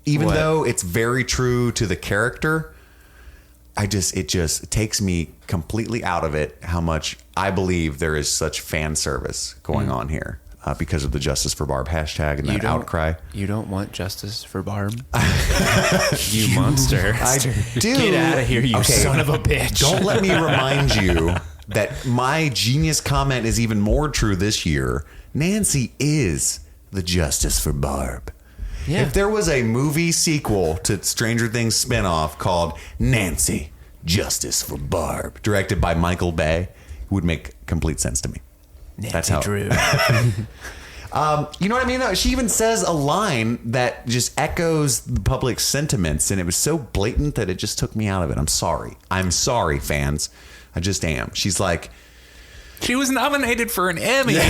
[SPEAKER 8] Even though it's very true to the character, it just takes me completely out of it how much I believe there is such fan service going on here. Because of the Justice for Barb hashtag and that outcry.
[SPEAKER 10] You don't want justice for Barb? You monster.
[SPEAKER 8] I do.
[SPEAKER 10] Get out of here, you son of a bitch.
[SPEAKER 8] Don't let me remind you that my genius comment is even more true this year. Nancy is the Justice for Barb. Yeah. If there was a movie sequel to Stranger Things spinoff called Nancy, Justice for Barb, directed by Michael Bay, it would make complete sense to me.
[SPEAKER 10] Nancy
[SPEAKER 8] That's how.
[SPEAKER 10] Drew.
[SPEAKER 8] You know what I mean? She even says a line that just echoes the public sentiments, and it was so blatant that it just took me out of it. I'm sorry, fans. I just am. She's like,
[SPEAKER 9] she was nominated for an Emmy.
[SPEAKER 8] Yeah,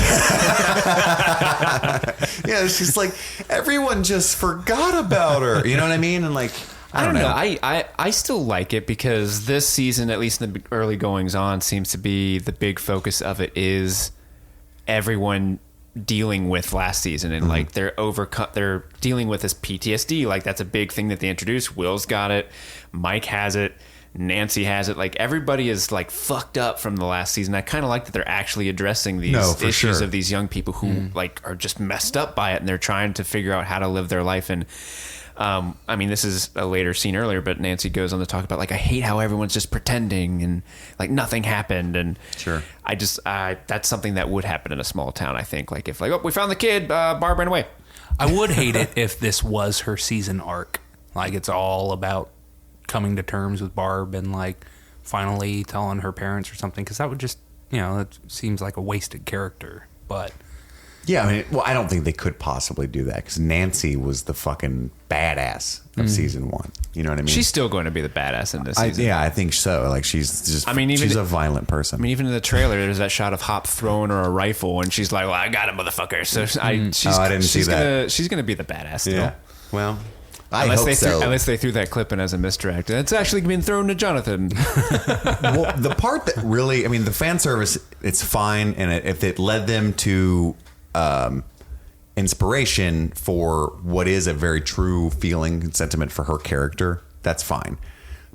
[SPEAKER 8] she's like, everyone just forgot about her. You know what I mean? And like, I don't know.
[SPEAKER 10] I still like it because this season, at least in the early goings on, seems to be the big focus of it is everyone dealing with last season and like they're dealing with this PTSD. Like that's a big thing that they introduced. Will's got it, Mike has it, Nancy has it. Like everybody is like fucked up from the last season. I kind of like that they're actually addressing these issues of these young people who like are just messed up by it and they're trying to figure out how to live their life. And I mean, this is a later scene earlier, but Nancy goes on to talk about like, I hate how everyone's just pretending and like nothing happened. And
[SPEAKER 8] sure,
[SPEAKER 10] that's something that would happen in a small town. I think like if like, oh, we found the kid, Barb ran away.
[SPEAKER 9] I would hate it if this was her season arc. Like it's all about coming to terms with Barb and like finally telling her parents or something. Cause that would just, it seems like a wasted character, but
[SPEAKER 8] yeah, I mean, well, I don't think they could possibly do that because Nancy was the fucking badass of season one. You know what I mean?
[SPEAKER 10] She's still going to be the badass in this season.
[SPEAKER 8] I think so. Like she's just, she's a violent person.
[SPEAKER 10] I mean, even in the trailer, there's that shot of Hop throwing her a rifle and she's like, well, I got it, motherfucker. So I didn't see that. She's going to be the badass still.
[SPEAKER 8] Yeah. Well, unless
[SPEAKER 10] they threw that clip in as a misdirect. It's actually been thrown to Jonathan.
[SPEAKER 8] Well, the part that really, I mean, the fan service, it's fine. And if it led them to inspiration for what is a very true feeling and sentiment for her character, that's fine.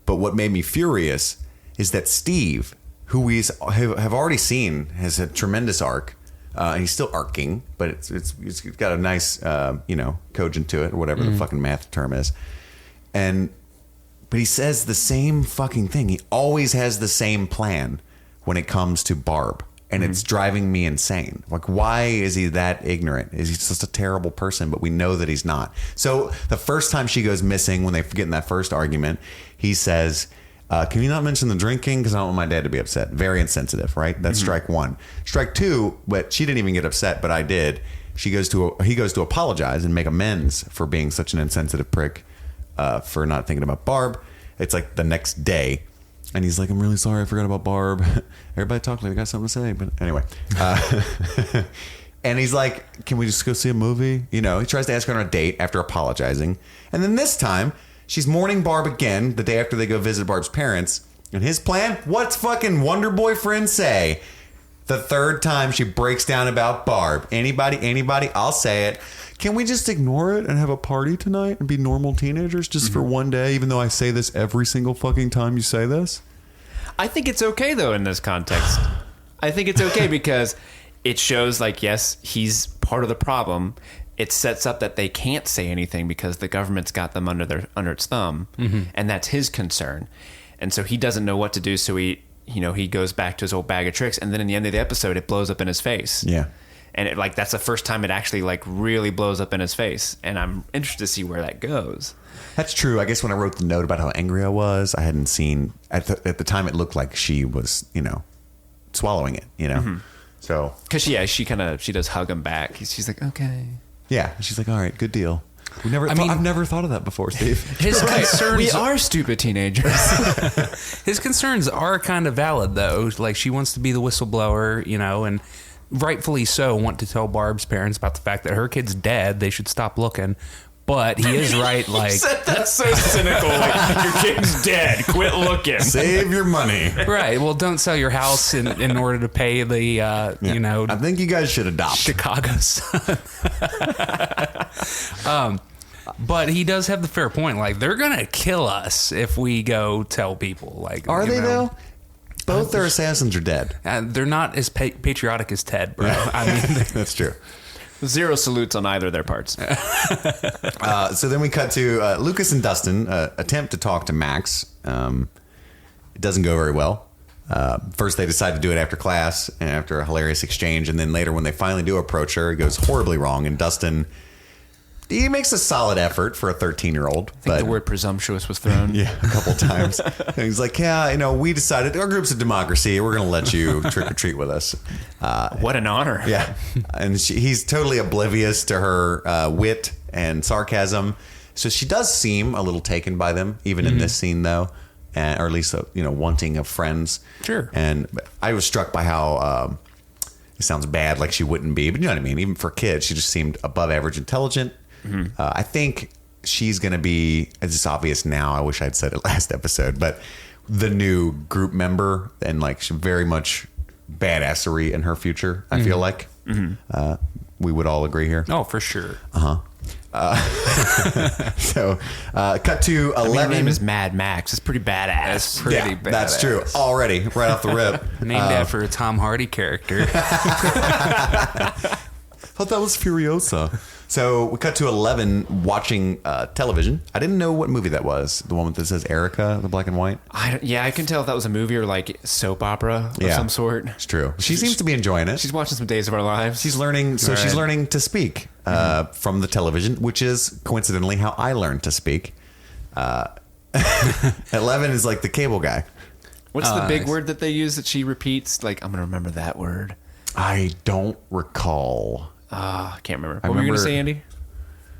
[SPEAKER 8] But what made me furious is that Steve, who we have already seen, has a tremendous arc. He's still arcing, but it's got a nice cogent to it, or whatever the fucking math term is. But he says the same fucking thing. He always has the same plan when it comes to Barb. And it's driving me insane. Like, why is he that ignorant? Is he just a terrible person? But we know that he's not. So the first time she goes missing, when they get in that first argument, he says, can you not mention the drinking? Because I don't want my dad to be upset. Very insensitive, right? That's strike one. Strike two, but she didn't even get upset, but I did. He goes to apologize and make amends for being such an insensitive prick for not thinking about Barb. It's like the next day. And he's like, I'm really sorry, I forgot about Barb. Everybody talk like I got something to say. But anyway. And he's like, can we just go see a movie? He tries to ask her on a date after apologizing. And then this time, she's mourning Barb again the day after they go visit Barb's parents. And his plan? What's fucking Wonder Boyfriend say? The third time she breaks down about Barb. Anybody? I'll say it. Can we just ignore it and have a party tonight and be normal teenagers just for one day, even though I say this every single fucking time you say this?
[SPEAKER 10] I think it's okay, though, in this context. I think it's okay because it shows, like, yes, he's part of the problem. It sets up that they can't say anything because the government's got them under its thumb, and that's his concern. And so he doesn't know what to do, so he goes back to his old bag of tricks, and then in the end of the episode, it blows up in his face.
[SPEAKER 8] Yeah.
[SPEAKER 10] And it, like, that's the first time it actually like really blows up in his face, and I'm interested to see where that goes.
[SPEAKER 8] That's true. I guess when I wrote the note about how angry I was, I hadn't seen at the time. It looked like she was, swallowing it. So
[SPEAKER 10] because she does hug him back. She's like, okay,
[SPEAKER 8] yeah. She's like, all right, good deal. I've never thought of that before, Steve.
[SPEAKER 9] His concerns,
[SPEAKER 10] we are stupid teenagers.
[SPEAKER 9] his concerns are kind of valid, though. Like, she wants to be the whistleblower, and rightfully so want to tell Barb's parents about the fact that her kid's dead. They should stop looking. But he is right. Like,
[SPEAKER 10] that's so cynical. Like, your kid's dead. Quit looking.
[SPEAKER 8] Save your money.
[SPEAKER 9] Right. Well, don't sell your house in order to pay the
[SPEAKER 8] I think you guys should adopt
[SPEAKER 9] Chicago Sun. But he does have the fair point. Like, they're gonna kill us if we go tell people. Like,
[SPEAKER 8] are they though? Both their assassins are dead.
[SPEAKER 9] They're not as patriotic as Ted, bro. I mean,
[SPEAKER 8] that's true.
[SPEAKER 10] Zero salutes on either of their parts.
[SPEAKER 8] So then we cut to Lucas and Dustin attempt to talk to Max. It doesn't go very well. First, they decide to do it after class and after a hilarious exchange. And then later, when they finally do approach her, it goes horribly wrong. And Dustin, he makes a solid effort for a 13-year-old.
[SPEAKER 10] I think the word presumptuous was thrown.
[SPEAKER 8] Yeah, a couple times. And he's like, yeah, we decided our group's a democracy. We're going to let you trick or treat with us.
[SPEAKER 10] What an honor.
[SPEAKER 8] Yeah. And he's totally oblivious to her wit and sarcasm. So she does seem a little taken by them, even in this scene, though. Or at least, wanting of friends.
[SPEAKER 9] Sure.
[SPEAKER 8] And I was struck by how it sounds bad, like she wouldn't be. But you know what I mean? Even for kids, she just seemed above average intelligent. I think she's going to be, it's obvious now, I wish I'd said it last episode, but the new group member, and like very much badassery in her future, I feel like. We would all agree here.
[SPEAKER 9] oh, for sure.
[SPEAKER 8] So cut to 11.
[SPEAKER 10] Her name is Mad Max. It's pretty badass.
[SPEAKER 9] That's pretty
[SPEAKER 8] Yeah,
[SPEAKER 9] badass.
[SPEAKER 8] that's true. Already, right off the rip.
[SPEAKER 9] Named after a Tom Hardy character.
[SPEAKER 8] Thought that was Furiosa. So we cut to 11 watching television. I didn't know what movie that was. The one that says Erica, the black and white.
[SPEAKER 10] I can tell if that was a movie or like soap opera of some sort.
[SPEAKER 8] It's true. She seems to be enjoying it.
[SPEAKER 10] She's watching some Days of Our Lives.
[SPEAKER 8] She's learning. So she's learning to speak from the television, which is coincidentally how I learned to speak. 11 is like the cable guy.
[SPEAKER 10] What's the big word that they use that she repeats? Like, I'm going to remember that word.
[SPEAKER 8] I don't recall.
[SPEAKER 10] I can't remember. What were you going to say, Andy?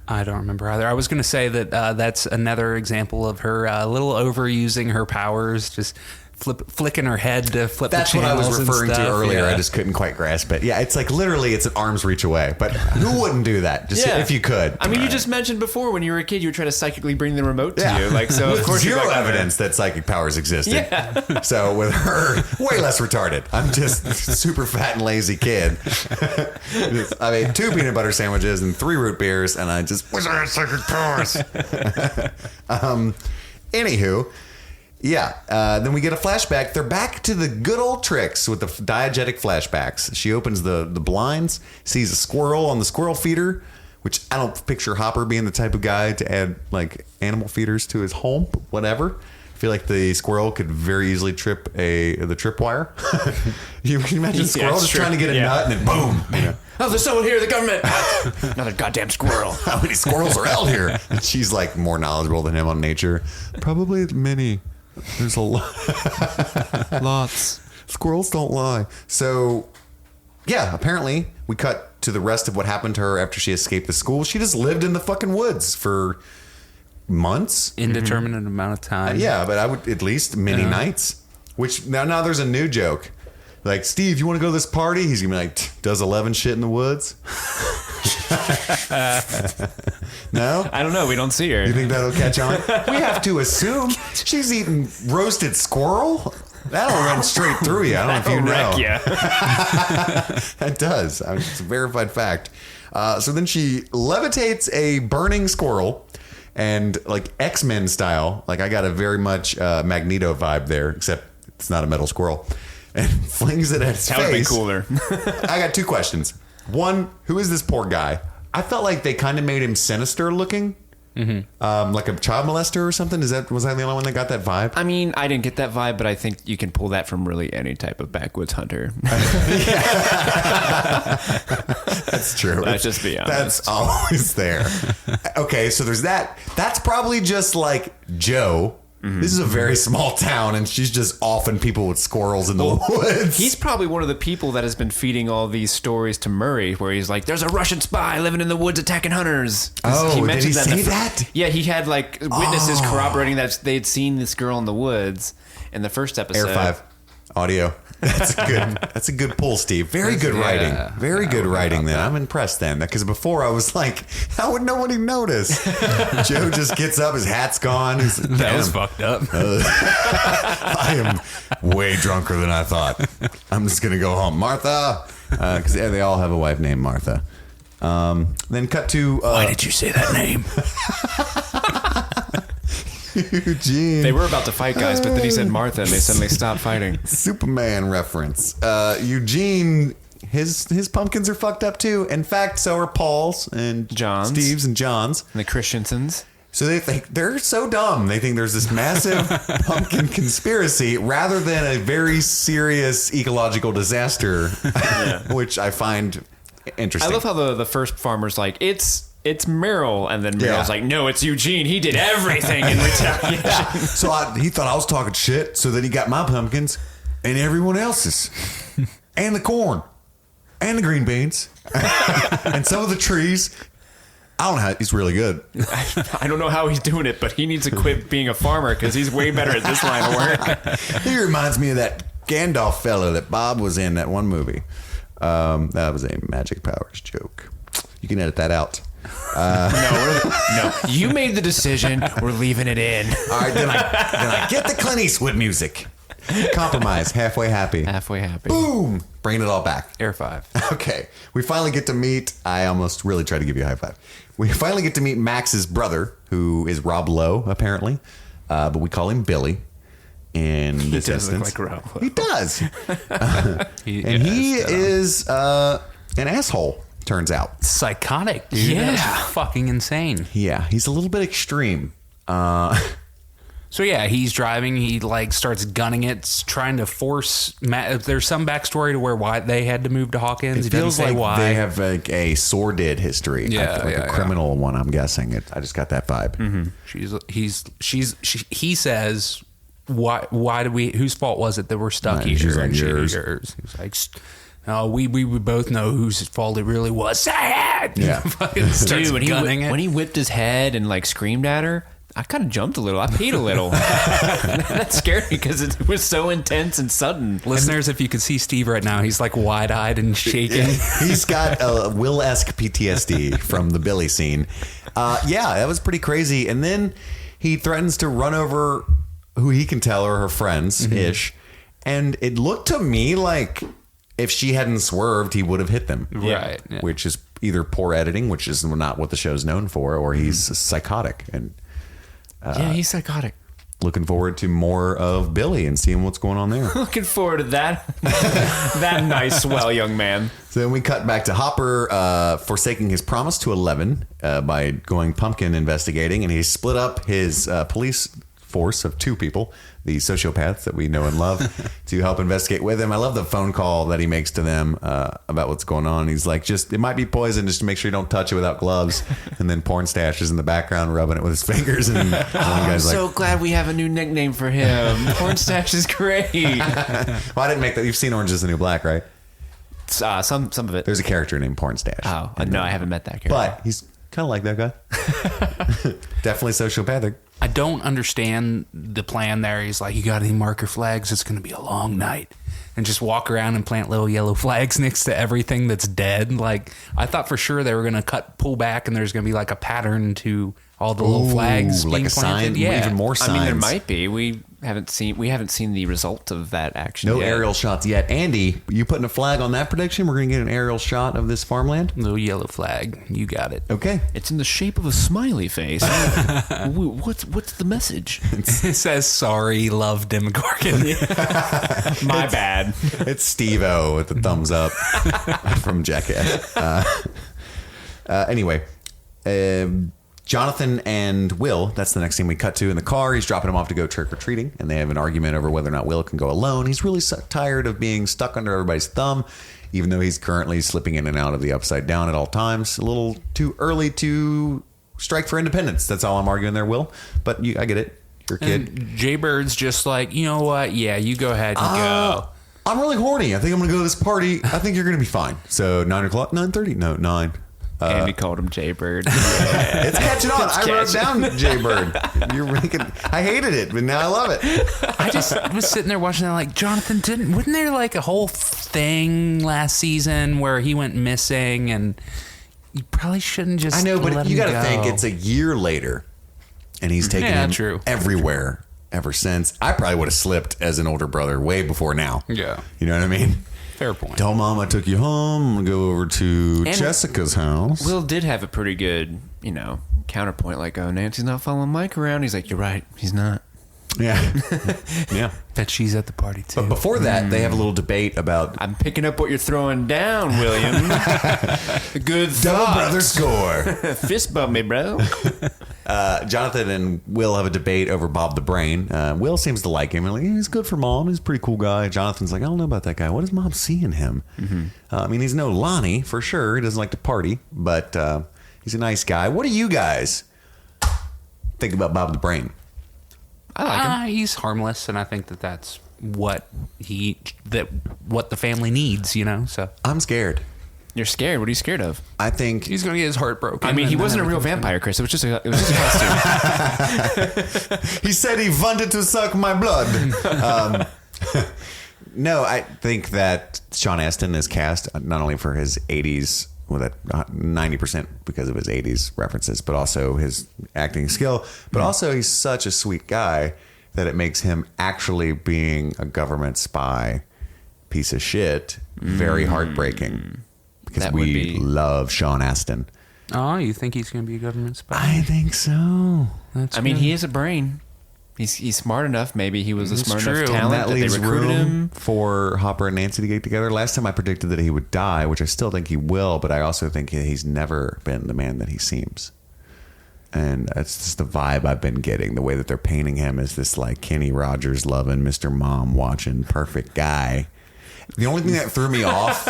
[SPEAKER 9] I don't remember either. I was going to say that that's another example of her a little overusing her powers, just flicking her head to flip
[SPEAKER 8] That's
[SPEAKER 9] the
[SPEAKER 8] what I was
[SPEAKER 9] channels and
[SPEAKER 8] referring to
[SPEAKER 9] stuff.
[SPEAKER 8] earlier.
[SPEAKER 9] Yeah.
[SPEAKER 8] I just couldn't quite grasp it. Yeah, it's like literally it's an arm's reach away. But who wouldn't do that? Just if you could.
[SPEAKER 10] I mean, you just mentioned before when you were a kid, you were trying to psychically bring the remote to you. Like, so of course
[SPEAKER 8] zero
[SPEAKER 10] you're like,
[SPEAKER 8] evidence that psychic powers existed.
[SPEAKER 10] Yeah.
[SPEAKER 8] So with her, way less retarded. I'm just super fat and lazy kid. I made 2 peanut butter sandwiches and 3 root beers, and I just wish I had psychic powers. Anywho. Yeah, then we get a flashback. They're back to the good old tricks with the diegetic flashbacks. She opens the blinds, sees a squirrel on the squirrel feeder, which I don't picture Hopper being the type of guy to add like animal feeders to his home, but whatever. I feel like the squirrel could very easily trip the tripwire. You can imagine a squirrel just trying to get a nut and then boom.
[SPEAKER 10] Oh, there's someone here, the government. Another goddamn squirrel.
[SPEAKER 8] How many squirrels are out here? And she's like more knowledgeable than him on nature. Probably many. There's a lot.
[SPEAKER 10] Lots.
[SPEAKER 8] Squirrels don't lie. So, yeah, apparently we cut to the rest of what happened to her after she escaped the school. She just lived in the fucking woods for months.
[SPEAKER 9] Indeterminate amount of time.
[SPEAKER 8] Yeah, but I would at least many nights. Which now there's a new joke. Like, Steve, you want to go to this party? He's going to be like, does 11 shit in the woods? No?
[SPEAKER 10] I don't know. We don't see her.
[SPEAKER 8] You think that'll catch on? We have to assume she's eating roasted squirrel. That'll run straight through you. I don't know if you know. That does. It's a verified fact. So then she levitates a burning squirrel, and like X-Men style, like I got a very much Magneto vibe there, except it's not a metal squirrel, and flings it at its face.
[SPEAKER 10] That would be cooler.
[SPEAKER 8] I got 2 questions. One, who is this poor guy? I felt like they kind of made him sinister looking. Like a child molester or something? Was I the only one that got that vibe?
[SPEAKER 10] I mean, I didn't get that vibe, but I think you can pull that from really any type of backwoods hunter.
[SPEAKER 8] That's true.
[SPEAKER 10] Let's just be honest.
[SPEAKER 8] That's always there. Okay, so there's that. That's probably just like Joe. This is a very small town, and she's just offing people with squirrels in the woods.
[SPEAKER 10] He's probably one of the people that has been feeding all these stories to Murray, where he's like, "There's a Russian spy living in the woods attacking hunters."
[SPEAKER 8] Oh, did he
[SPEAKER 10] in
[SPEAKER 8] say
[SPEAKER 10] the
[SPEAKER 8] that?
[SPEAKER 10] Yeah, he had like witnesses corroborating that they'd seen this girl in the woods in the first episode.
[SPEAKER 8] Air 5 audio. That's a good pull, Steve. Very good writing. Very good writing. Then I'm impressed. Then because before I was like, how would nobody notice? Joe just gets up, his hat's gone. He's like,
[SPEAKER 9] That was fucked up.
[SPEAKER 8] I am way drunker than I thought. I'm just gonna go home, Martha, because they all have a wife named Martha. Then cut to
[SPEAKER 9] Why did you say that name?
[SPEAKER 8] Eugene.
[SPEAKER 10] They were about to fight, guys, but then he said Martha, and they suddenly stopped fighting.
[SPEAKER 8] Superman reference. Eugene, his pumpkins are fucked up too. In fact, so are Paul's and
[SPEAKER 10] John's.
[SPEAKER 8] Steve's and John's.
[SPEAKER 10] And the Christiansens.
[SPEAKER 8] So they think they're so dumb. They think there's this massive pumpkin conspiracy rather than a very serious ecological disaster, which I find interesting.
[SPEAKER 10] I love how the first farmer's like, it's Merrill, and then Merrill's like, no, it's Eugene. He did everything in retaliation.
[SPEAKER 8] So he thought I was talking shit, so then he got my pumpkins and everyone else's, and the corn, and the green beans, and some of the trees. I don't know how, he's really good.
[SPEAKER 10] I don't know how he's doing it, but he needs to quit being a farmer because he's way better at this line of work.
[SPEAKER 8] He reminds me of that Gandalf fellow that Bob was in that one movie. That was a Magic Powers joke. You can edit that out.
[SPEAKER 10] No, you made the decision. We're leaving it in.
[SPEAKER 8] All right, then I get the Clint Eastwood music. Compromise, halfway happy.
[SPEAKER 10] Halfway happy.
[SPEAKER 8] Boom, bringing it all back.
[SPEAKER 10] Air 5.
[SPEAKER 8] Okay, we finally get to meet. I almost really tried to give you a high five. We finally get to meet Max's brother, who is Rob Lowe, apparently, but we call him Billy. In this instance,
[SPEAKER 10] look like Rob Lowe.
[SPEAKER 8] He does, he is an asshole. Turns out,
[SPEAKER 9] Psychotic, dude.
[SPEAKER 10] Yeah.
[SPEAKER 9] That's fucking insane.
[SPEAKER 8] yeah, he's a little bit extreme.
[SPEAKER 9] So yeah, he's driving. He like starts gunning it, trying to force. There's some backstory to why they had to move to Hawkins.
[SPEAKER 8] It feels like
[SPEAKER 9] why.
[SPEAKER 8] they have like a sordid history, a criminal one. I'm guessing. I just got that vibe.
[SPEAKER 9] Mm-hmm. He says, why did we? Whose fault was it that we're stuck here?
[SPEAKER 8] She's like,
[SPEAKER 9] And
[SPEAKER 8] yours.
[SPEAKER 9] He's like, no, we both know whose fault it really was. Say it!
[SPEAKER 8] Yeah.
[SPEAKER 9] Fucking starts
[SPEAKER 10] Dude,
[SPEAKER 9] gunning it.
[SPEAKER 10] when he whipped his head and like screamed at her, I kind of jumped a little. I peed a little. That scared me because it was so intense and sudden.
[SPEAKER 9] Listeners, if you could see Steve right now, he's like wide-eyed and shaking.
[SPEAKER 8] He's got a Will-esque PTSD from the Billy scene. Yeah, that was pretty crazy. And then he threatens to run over who he can tell are her friends-ish. And it looked to me like if she hadn't swerved, he would have hit them.
[SPEAKER 9] Right. Yeah.
[SPEAKER 8] Which is either poor editing, which is not what the show's known for, or he's psychotic. And
[SPEAKER 10] Yeah, he's psychotic.
[SPEAKER 8] looking forward to more of Billy and seeing what's going on there.
[SPEAKER 10] Looking forward to that. That nice, swell young man.
[SPEAKER 8] So then we cut back to Hopper forsaking his promise to Eleven by going pumpkin investigating, and he split up his police force of 2 people, the sociopaths that we know and love, to help investigate with him. I love the phone call that he makes to them about what's going on. He's like, it might be poison, just to make sure you don't touch it without gloves. And then Porn Stash is in the background rubbing it with his fingers. And one guy's
[SPEAKER 10] I'm
[SPEAKER 8] like,
[SPEAKER 10] so glad we have a new nickname for him. Porn Stash is great.
[SPEAKER 8] well, I didn't make that. You've seen Orange is the New Black, right?
[SPEAKER 10] Some of it.
[SPEAKER 8] There's a character named Porn Stash.
[SPEAKER 10] Oh, no, I haven't met that character.
[SPEAKER 8] But he's kind of like that guy. Definitely sociopathic.
[SPEAKER 9] I don't understand the plan there. He's like, you got any marker flags? It's going to be a long night. And just walk around and plant little yellow flags next to everything that's dead. Like, I thought for sure they were going to pull back and there's going to be like a pattern to all the little flags
[SPEAKER 8] like
[SPEAKER 9] being
[SPEAKER 8] a
[SPEAKER 9] planted.
[SPEAKER 8] sign, even more signs.
[SPEAKER 10] I mean, there might be. We haven't seen the result of that action
[SPEAKER 8] No
[SPEAKER 10] yet.
[SPEAKER 8] aerial shots yet. Andy, you putting a flag on that prediction? We're going to get an aerial shot of this farmland?
[SPEAKER 9] Little yellow flag. You got it.
[SPEAKER 8] Okay.
[SPEAKER 10] It's in the shape of a smiley face. What's the message?
[SPEAKER 9] It says, sorry, love Demogorgon.
[SPEAKER 10] My bad.
[SPEAKER 8] It's Steve-O with the thumbs up from Jackass. Anyway, Jonathan and Will, that's the next thing we cut to in the car. He's dropping him off to go trick-or-treating, and they have an argument over whether or not Will can go alone. He's really tired of being stuck under everybody's thumb, even though he's currently slipping in and out of the Upside Down at all times. A little too early to strike for independence. That's all I'm arguing there, Will. But I get it. You're a kid.
[SPEAKER 9] And Jaybird's just like, you know what? Yeah, you go ahead and go.
[SPEAKER 8] I'm really horny. I think I'm going to go to this party. I think you're going to be fine. So 9 o'clock, 9:30? No, 9.
[SPEAKER 10] Andy called him Jaybird.
[SPEAKER 8] It's catching on. I wrote down Jaybird. You're making. I hated it, but now I love it.
[SPEAKER 9] I just was sitting there watching that, like, Jonathan wasn't there like a whole thing last season where he went missing, and you probably shouldn't just.
[SPEAKER 8] I know, but
[SPEAKER 9] let
[SPEAKER 8] you
[SPEAKER 9] him
[SPEAKER 8] got to
[SPEAKER 9] go.
[SPEAKER 8] think it's a year later, and he's taken him everywhere ever since. I probably would have slipped as an older brother way before now.
[SPEAKER 9] Yeah,
[SPEAKER 8] you know what I mean.
[SPEAKER 9] Fair point.
[SPEAKER 8] Tell Mom I took you home. I'm going to go over to Jessica's house.
[SPEAKER 10] Will did have a pretty good, counterpoint. Like, oh, Nancy's not following Mike around. He's like, you're right. He's not.
[SPEAKER 8] Yeah. Yeah.
[SPEAKER 9] Bet she's at the party, too.
[SPEAKER 8] But before that, they have a little debate about...
[SPEAKER 10] I'm picking up what you're throwing down, William. Good
[SPEAKER 8] Double
[SPEAKER 10] thought.
[SPEAKER 8] brother score.
[SPEAKER 10] Fist bump me, bro.
[SPEAKER 8] Jonathan and Will have a debate over Bob the Brain. Will seems to like him. Like, he's good for Mom. He's a pretty cool guy. Jonathan's like, I don't know about that guy. What does Mom see in him? Mm-hmm. I mean, he's no Lonnie, for sure. He doesn't like to party, but he's a nice guy. What do you guys think about Bob the Brain?
[SPEAKER 10] I like him.
[SPEAKER 9] He's harmless, and I think that's what what the family needs, So
[SPEAKER 8] I'm scared.
[SPEAKER 10] You're scared. What are you scared of?
[SPEAKER 8] I think
[SPEAKER 9] he's gonna get his heart broken.
[SPEAKER 10] I mean, he wasn't a real vampire, Chris. It was just a costume.
[SPEAKER 8] He said he wanted to suck my blood. No, I think that Sean Astin is cast not only for his 80s, well, that 90% because of his 80s references, but also his acting skill. But also, he's such a sweet guy that it makes him actually being a government spy piece of shit very heartbreaking. Because we love Sean Astin.
[SPEAKER 9] Oh, you think he's going to be a government spy?
[SPEAKER 8] I think so.
[SPEAKER 9] That's
[SPEAKER 10] I mean, he has a brain. He's smart enough. Maybe he was a smart enough talent
[SPEAKER 8] That
[SPEAKER 10] that they
[SPEAKER 8] leaves
[SPEAKER 10] recruited
[SPEAKER 8] room
[SPEAKER 10] him.
[SPEAKER 8] for Hopper and Nancy to get together. Last time I predicted that he would die, which I still think he will, but I also think he's never been the man that he seems. And that's just the vibe I've been getting. The way that they're painting him as this like Kenny Rogers loving, Mr. Mom watching, perfect guy. The only thing that threw me off...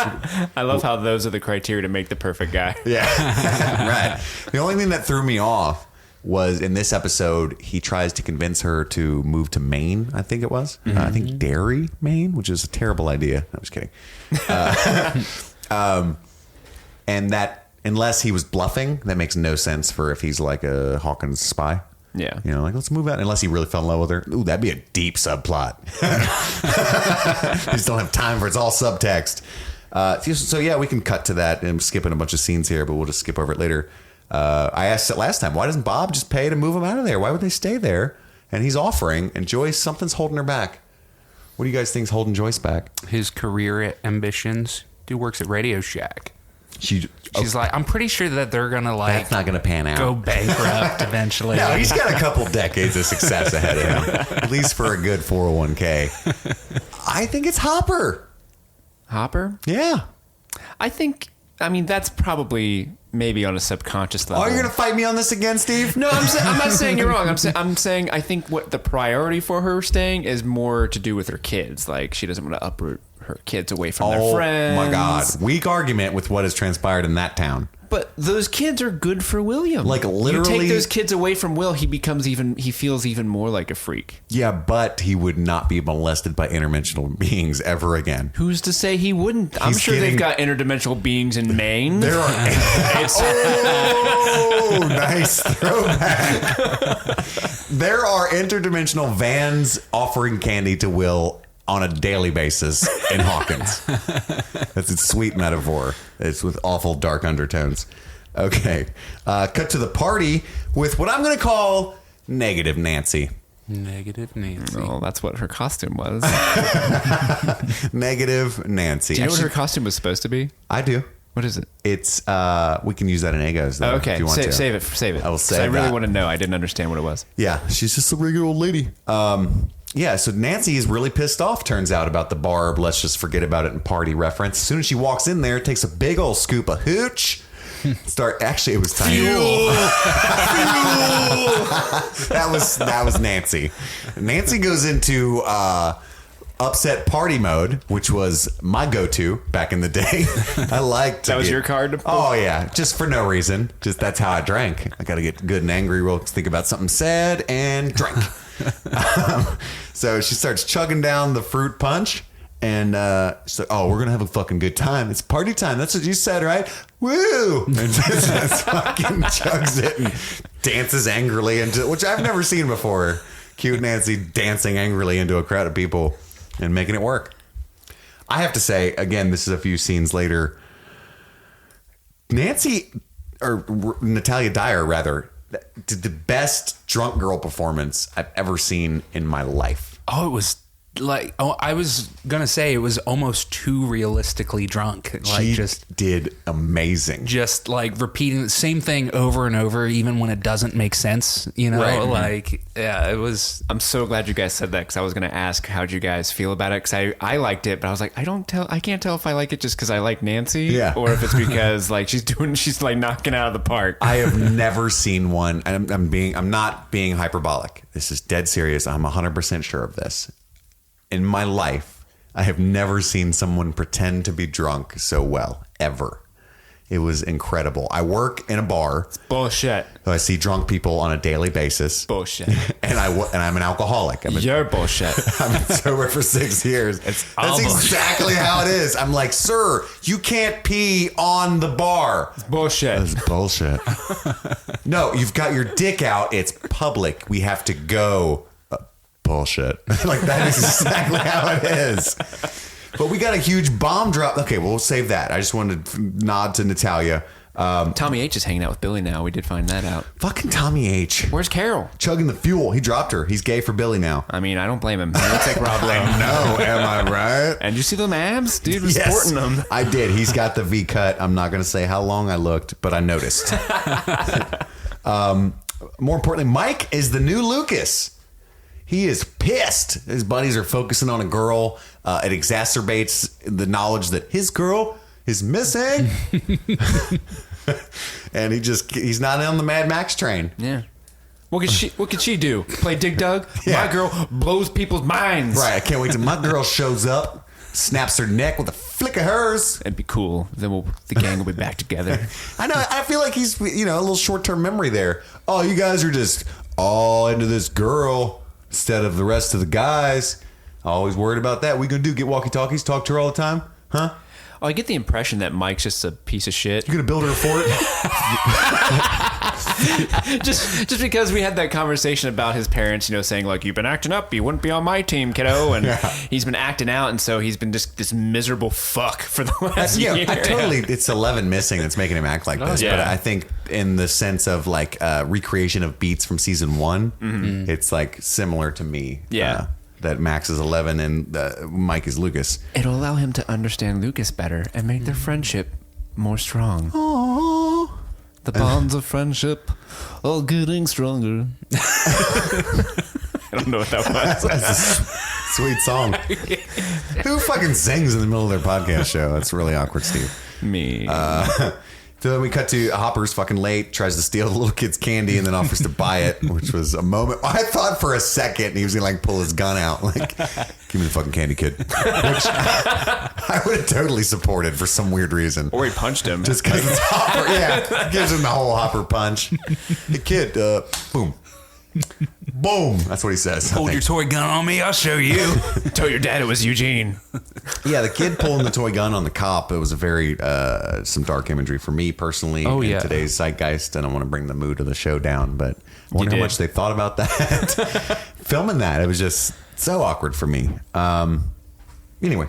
[SPEAKER 10] I love how those are the criteria to make the perfect guy.
[SPEAKER 8] Yeah, right. The only thing that threw me off was in this episode, he tries to convince her to move to Maine, I think it was. I think Derry, Maine, which is a terrible idea. I'm just kidding. And that, unless he was bluffing, that makes no sense for if he's like a Hawkins spy.
[SPEAKER 10] Yeah.
[SPEAKER 8] Like, let's move out. Unless he really fell in love with her. Ooh, that'd be a deep subplot. You just don't have time for it. It's all subtext. So, yeah, we can cut to that. And I'm skipping a bunch of scenes here, but we'll just skip over it later. I asked it last time. Why doesn't Bob just pay to move him out of there? Why would they stay there? And he's offering, and Joyce, something's holding her back. What do you guys think's holding Joyce back?
[SPEAKER 9] His career ambitions. Dude works at Radio Shack.
[SPEAKER 8] She's
[SPEAKER 9] like, I'm pretty sure that they're going to, like...
[SPEAKER 8] That's not going to pan out.
[SPEAKER 9] Go bankrupt eventually.
[SPEAKER 8] No, he's got a couple decades of success ahead of him. At least for a good 401k. I think it's Hopper.
[SPEAKER 10] Hopper?
[SPEAKER 8] Yeah.
[SPEAKER 10] I mean, that's probably maybe on a subconscious level.
[SPEAKER 8] Oh, you're going to fight me on this again, Steve?
[SPEAKER 10] No, I'm not saying you're wrong. I'm saying I think what the priority for her staying is more to do with her kids. Like, she doesn't want to uproot her kids away from their friends.
[SPEAKER 8] Oh, my God. Weak argument with what has transpired in that town.
[SPEAKER 10] But those kids are good for William.
[SPEAKER 8] Like, literally...
[SPEAKER 10] You take those kids away from Will, he feels even more like a freak.
[SPEAKER 8] Yeah, but he would not be molested by interdimensional beings ever again.
[SPEAKER 10] Who's to say he wouldn't? I'm sure they've got interdimensional beings in Maine.
[SPEAKER 8] There are... Oh, nice throwback. There are interdimensional vans offering candy to Will on a daily basis in Hawkins. That's a sweet metaphor. It's with awful dark undertones. Okay. Cut to the party with what I'm going to call Negative Nancy.
[SPEAKER 9] Negative Nancy.
[SPEAKER 10] Oh, that's what her costume was.
[SPEAKER 8] Negative Nancy.
[SPEAKER 10] Do you know what her costume was supposed to be?
[SPEAKER 8] I do.
[SPEAKER 10] What is it?
[SPEAKER 8] It's we can use that in Egos though.
[SPEAKER 10] Okay,
[SPEAKER 8] if you want to.
[SPEAKER 10] save it.
[SPEAKER 8] I will save
[SPEAKER 10] I really
[SPEAKER 8] that.
[SPEAKER 10] want to know. I didn't understand what it was.
[SPEAKER 8] Yeah, she's just a regular old lady. Yeah, so Nancy is really pissed off, turns out, about the Barb let's just forget about it and party reference. As soon as she walks in there, takes a big old scoop of hooch, Actually, it was time. Fuel. That was Nancy. Nancy goes into upset party mode, which was my go-to back in the day. I liked
[SPEAKER 10] that was your card to pull?
[SPEAKER 8] Oh yeah, just for no reason. Just that's how I drank. I got to get good and angry, real think about something sad and drink. So she starts chugging down the fruit punch, and she's like, "Oh, we're gonna have a fucking good time. It's party time. That's what you said, right? Woo!" And just fucking chugs it and dances angrily into, which I've never seen before. Cute Nancy dancing angrily into a crowd of people and making it work. I have to say, again, this is a few scenes later. Nancy, or Natalia Dyer, rather, did the best drunk girl performance I've ever seen in my life.
[SPEAKER 9] Oh, it was like, I was gonna say it was almost too realistically drunk. Like,
[SPEAKER 8] She
[SPEAKER 9] just
[SPEAKER 8] did amazing.
[SPEAKER 9] just like repeating the same thing over and over, even when it doesn't make sense. You know,
[SPEAKER 8] Right.
[SPEAKER 9] like, yeah, it was.
[SPEAKER 10] I'm so glad you guys said that, because I was going to ask how'd you guys feel about it, because I liked it, but I was like, I can't tell if I like it just because I like Nancy,
[SPEAKER 8] Yeah.
[SPEAKER 10] or if it's because like she's like knocking out of the park.
[SPEAKER 8] I have never seen one. And I'm not being hyperbolic. This is dead serious. I'm 100% sure of this. In my life, I have never seen someone pretend to be drunk so well, ever. It was incredible. I work in a bar.
[SPEAKER 10] Bullshit.
[SPEAKER 8] So I see drunk people on a daily basis.
[SPEAKER 10] Bullshit.
[SPEAKER 8] And I'm an alcoholic.
[SPEAKER 10] You're bullshit.
[SPEAKER 8] I've been sober for 6 years. That's exactly how it is. I'm like, sir, you can't pee on the bar.
[SPEAKER 10] Bullshit.
[SPEAKER 8] That's bullshit. No, you've got your dick out. It's public. We have to go. Bullshit. Like, that is exactly how it is. But we got a huge bomb drop. Okay, well, we'll save that. I just wanted to nod to Natalia.
[SPEAKER 10] Tommy H is hanging out with Billy now. We did find that out.
[SPEAKER 8] Fucking Tommy H.
[SPEAKER 10] Where's Carol?
[SPEAKER 8] Chugging the fuel. He dropped her. He's gay for Billy now.
[SPEAKER 10] I mean, I don't blame him. He looks like Rob Lane.
[SPEAKER 8] No, am I right?
[SPEAKER 10] And you see them abs? Dude was sporting them.
[SPEAKER 8] I did. He's got the V cut. I'm not going to say how long I looked, but I noticed. More importantly, Mike is the new Lucas. He is pissed. His buddies are focusing on a girl. It exacerbates the knowledge that his girl is missing. And he's not on the Mad Max train.
[SPEAKER 10] Yeah. What could she do? Play Dig Dug?
[SPEAKER 8] Yeah.
[SPEAKER 10] My girl blows people's minds.
[SPEAKER 8] Right. I can't wait till my girl shows up, snaps her neck with a flick of hers.
[SPEAKER 10] It'd be cool. Then the gang will be back together.
[SPEAKER 8] I know. I feel like he's, a little short-term memory there. Oh, you guys are just all into this girl instead of the rest of the guys. Always worried about that. We gonna do get walkie-talkies, talk to her all the time? Huh?
[SPEAKER 10] Oh, I get the impression that Mike's just a piece of shit.
[SPEAKER 8] You gonna build her a fort?
[SPEAKER 10] just because we had that conversation about his parents, saying like, you've been acting up, you wouldn't be on my team, kiddo, and he's been acting out, and so he's been just this miserable fuck for the last year.
[SPEAKER 8] It's 11 missing that's making him act like this.
[SPEAKER 10] Yeah.
[SPEAKER 8] But I think in the sense of like recreation of beats from season 1, it's like similar to me.
[SPEAKER 10] Yeah.
[SPEAKER 8] That Max is 11 and Mike is Lucas.
[SPEAKER 10] It'll allow him to understand Lucas better and make their friendship more strong.
[SPEAKER 8] Aww.
[SPEAKER 10] The bonds of friendship are getting stronger. I don't know what that was.
[SPEAKER 8] That's a sweet song. Who fucking sings in the middle of their podcast show? That's really awkward, Steve.
[SPEAKER 10] Me.
[SPEAKER 8] So then we cut to Hopper's fucking late, tries to steal the little kid's candy, and then offers to buy it, which was a moment. I thought for a second he was gonna like pull his gun out, like, give me the fucking candy, kid. Which I would have totally supported for some weird reason.
[SPEAKER 10] Or he punched him.
[SPEAKER 8] Just because it's Hopper. Yeah, gives him the whole Hopper punch. Hey kid, boom. Boom. That's what he says.
[SPEAKER 9] Hold your toy gun on me, I'll show you.
[SPEAKER 10] Tell your dad it was Eugene.
[SPEAKER 8] Yeah, the kid pulling the toy gun on the cop, it was a very, some dark imagery for me personally in today's zeitgeist. I don't want to bring the mood of the show down, but I wonder how much they thought about that. Filming that, it was just so awkward for me. Anyway,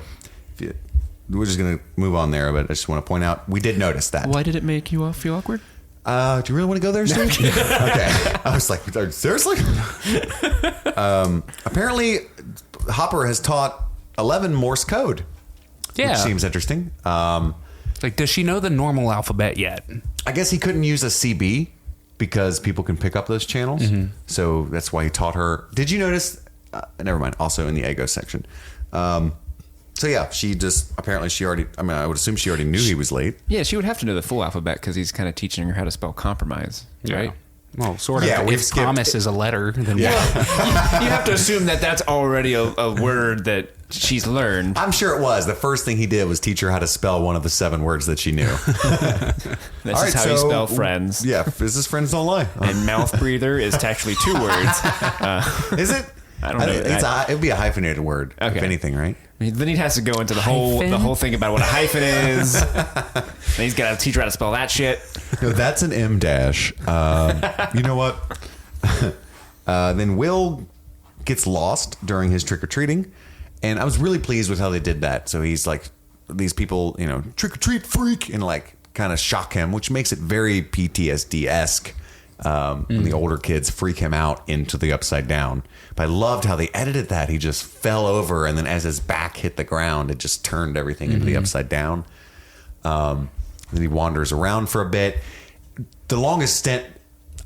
[SPEAKER 8] we're just going to move on there, but I just want to point out, we did notice that.
[SPEAKER 10] Why did it make you feel awkward?
[SPEAKER 8] Do you really want to go there, Steve? Okay. I was like, seriously? Apparently, Hopper has taught 11 Morse code.
[SPEAKER 9] Yeah.
[SPEAKER 8] Which seems interesting.
[SPEAKER 9] Like, does she know the normal alphabet yet?
[SPEAKER 8] I guess he couldn't use a CB because people can pick up those channels. So that's why he taught her. Did you notice? Never mind. Also in the Ego section. So yeah, she just apparently I would assume she already knew he was late.
[SPEAKER 10] Yeah, she would have to know the full alphabet because he's kind of teaching her how to spell compromise, right?
[SPEAKER 9] Well, sort of.
[SPEAKER 8] Yeah, we've
[SPEAKER 9] if
[SPEAKER 8] skipped-
[SPEAKER 9] promise is a letter, then
[SPEAKER 10] You have to assume that that's already a word that she's learned.
[SPEAKER 8] I'm sure it was. The first thing he did was teach her how to spell one of the 7 words that she knew.
[SPEAKER 10] This is how you spell friends.
[SPEAKER 8] Yeah, this is friends don't lie.
[SPEAKER 10] And mouth breather is actually 2 words.
[SPEAKER 8] Is it?
[SPEAKER 10] I don't know.
[SPEAKER 8] It'd be a hyphenated word, if anything, right?
[SPEAKER 10] Then he has to go into the whole thing about what a hyphen is. Then he's got to teach her how to spell that shit.
[SPEAKER 8] No, that's an M dash. You know what? Then Will gets lost during his trick or treating, and I was really pleased with how they did that. So he's like, these people, trick or treat freak, and like kind of shock him, which makes it very PTSD esque. When the older kids freak him out into the upside down. But I loved how they edited that. He just fell over, and then as his back hit the ground, it just turned everything into the upside down. Then he wanders around for a bit. The longest stint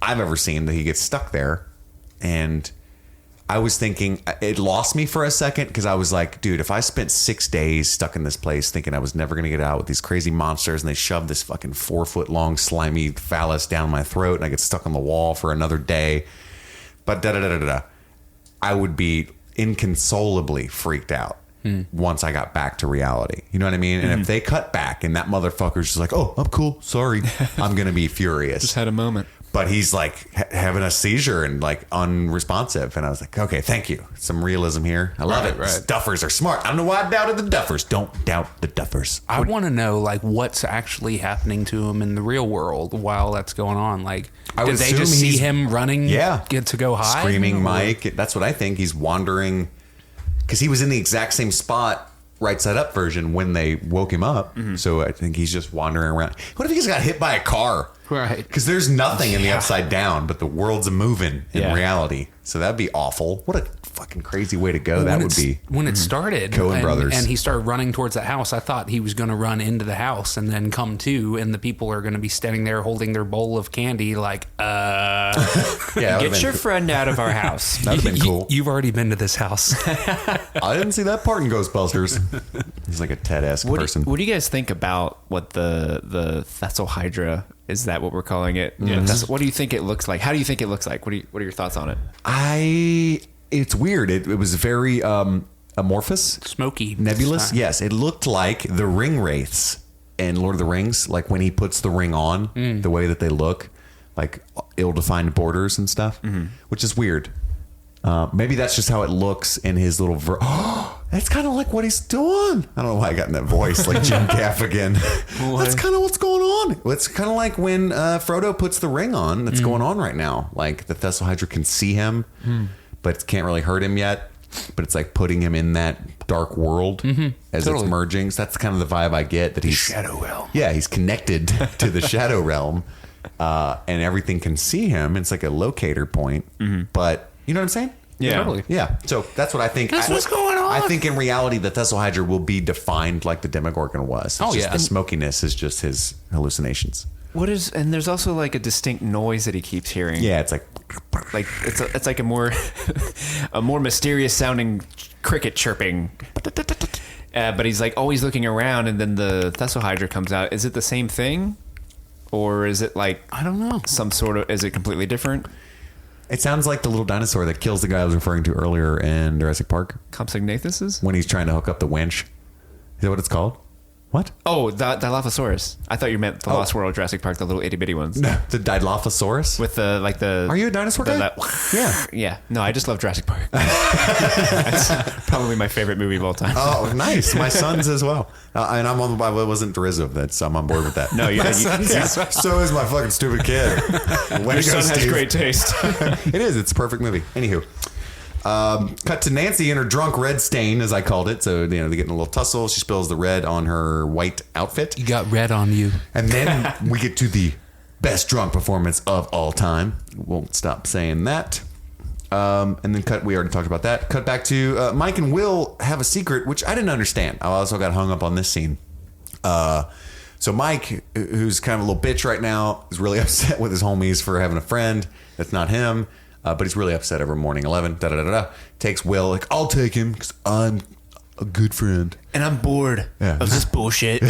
[SPEAKER 8] I've ever seen that he gets stuck there, and I was thinking, it lost me for a second because I was like, dude, if I spent 6 days stuck in this place thinking I was never going to get out with these crazy monsters, and they shoved this fucking 4-foot long slimy phallus down my throat, and I get stuck on the wall for another day, but I would be inconsolably freaked out once I got back to reality. You know what I mean? And if they cut back and that motherfucker's just like, oh, I'm cool, sorry, I'm going to be furious.
[SPEAKER 10] Just had a moment.
[SPEAKER 8] But he's like having a seizure and like unresponsive. And I was like, okay, thank you. Some realism here. I love it. Right. Duffers are smart. I don't know why I doubted the Duffers. Don't doubt the Duffers.
[SPEAKER 9] I want to know like what's actually happening to him in the real world while that's going on. Like, did they just see him running?
[SPEAKER 8] Yeah.
[SPEAKER 9] Get to go high?
[SPEAKER 8] Screaming Mike. That's what I think. He's wandering because he was in the exact same spot, right side up version, when they woke him up. So I think he's just wandering around. What if he just got hit by a car?
[SPEAKER 9] Right.
[SPEAKER 8] Because there's nothing in the upside down, but the world's a moving in reality. So that'd be awful. What a fucking crazy way to go that would be.
[SPEAKER 9] When it started,
[SPEAKER 8] Coen brothers.
[SPEAKER 9] and he started running towards the house, I thought he was going to run into the house and then come to, and the people are going to be standing there holding their bowl of candy like,
[SPEAKER 10] Get your friend out of our house.
[SPEAKER 8] That'd have been cool.
[SPEAKER 9] You've already been to this house.
[SPEAKER 8] I didn't see that part in Ghostbusters. He's like a Ted-esque person.
[SPEAKER 10] What do you guys think about what the Thessal Hydra, is that what we're calling it? Yes. What do you think it looks like? How do you think it looks like? What are your thoughts on it?
[SPEAKER 8] It's weird. It was very amorphous,
[SPEAKER 9] smoky,
[SPEAKER 8] nebulous. Yes, it looked like the ring wraiths in Lord of the Rings, like when he puts the ring on, the way that they look, like ill-defined borders and stuff, which is weird. Maybe that's just how it looks in his little that's kind of like what he's doing. I don't know why I got in that voice like Jim Gaffigan. That's kind of what's going on. It's kind of like when Frodo puts the ring on. That's going on right now. Like the Thessal Hydra can see him, but can't really hurt him yet. But it's like putting him in that dark world as it's merging. So that's kind of the vibe I get, that he's
[SPEAKER 9] Shadow Realm.
[SPEAKER 8] Yeah, he's connected to the Shadow Realm, and everything can see him. It's like a locator point. But you know what I'm saying?
[SPEAKER 10] Yeah.
[SPEAKER 9] Totally.
[SPEAKER 8] Yeah. So that's what I think.
[SPEAKER 9] That's what's going on.
[SPEAKER 8] I think in reality, the Thessal Hydra will be defined like the Demogorgon was. It's just the smokiness is just his hallucinations.
[SPEAKER 10] And there's also like a distinct noise that he keeps hearing.
[SPEAKER 8] Yeah, it's like
[SPEAKER 10] it's like a more mysterious sounding cricket chirping. But he's like always looking around, and then the Thessal Hydra comes out. Is it the same thing, or is it like,
[SPEAKER 9] I don't know,
[SPEAKER 10] some sort of? Is it completely different?
[SPEAKER 8] It sounds like the little dinosaur that kills the guy I was referring to earlier in Jurassic Park.
[SPEAKER 10] Compsognathus?
[SPEAKER 8] When he's trying to hook up the winch. Is that what it's called? What?
[SPEAKER 10] Oh, the Dilophosaurus. I thought you meant the Lost World Jurassic Park, the little itty bitty ones.
[SPEAKER 8] No, the Dilophosaurus?
[SPEAKER 10] With the...
[SPEAKER 8] Are you a dinosaur guy? Yeah.
[SPEAKER 10] Yeah. No, I just love Jurassic Park. That's probably my favorite movie of all time.
[SPEAKER 8] Oh, nice. My son's as well. And I wasn't derisive. I'm on board with that.
[SPEAKER 10] No,
[SPEAKER 8] so is my fucking stupid kid.
[SPEAKER 10] Your son has great taste.
[SPEAKER 8] It is. It's a perfect movie. Anywho. Cut to Nancy in her drunk red stain, as I called it. So, they get in a little tussle. She spills the red on her white outfit.
[SPEAKER 9] You got red on you.
[SPEAKER 8] And then we get to the best drunk performance of all time. Won't stop saying that. And then we already talked about that. Cut back to Mike and Will have a secret, which I didn't understand. I also got hung up on this scene. So Mike, who's kind of a little bitch right now, is really upset with his homies for having a friend that's not him. But he's really upset over morning 11. Takes Will, like, I'll take him because I'm a good friend.
[SPEAKER 10] And I'm bored of this bullshit.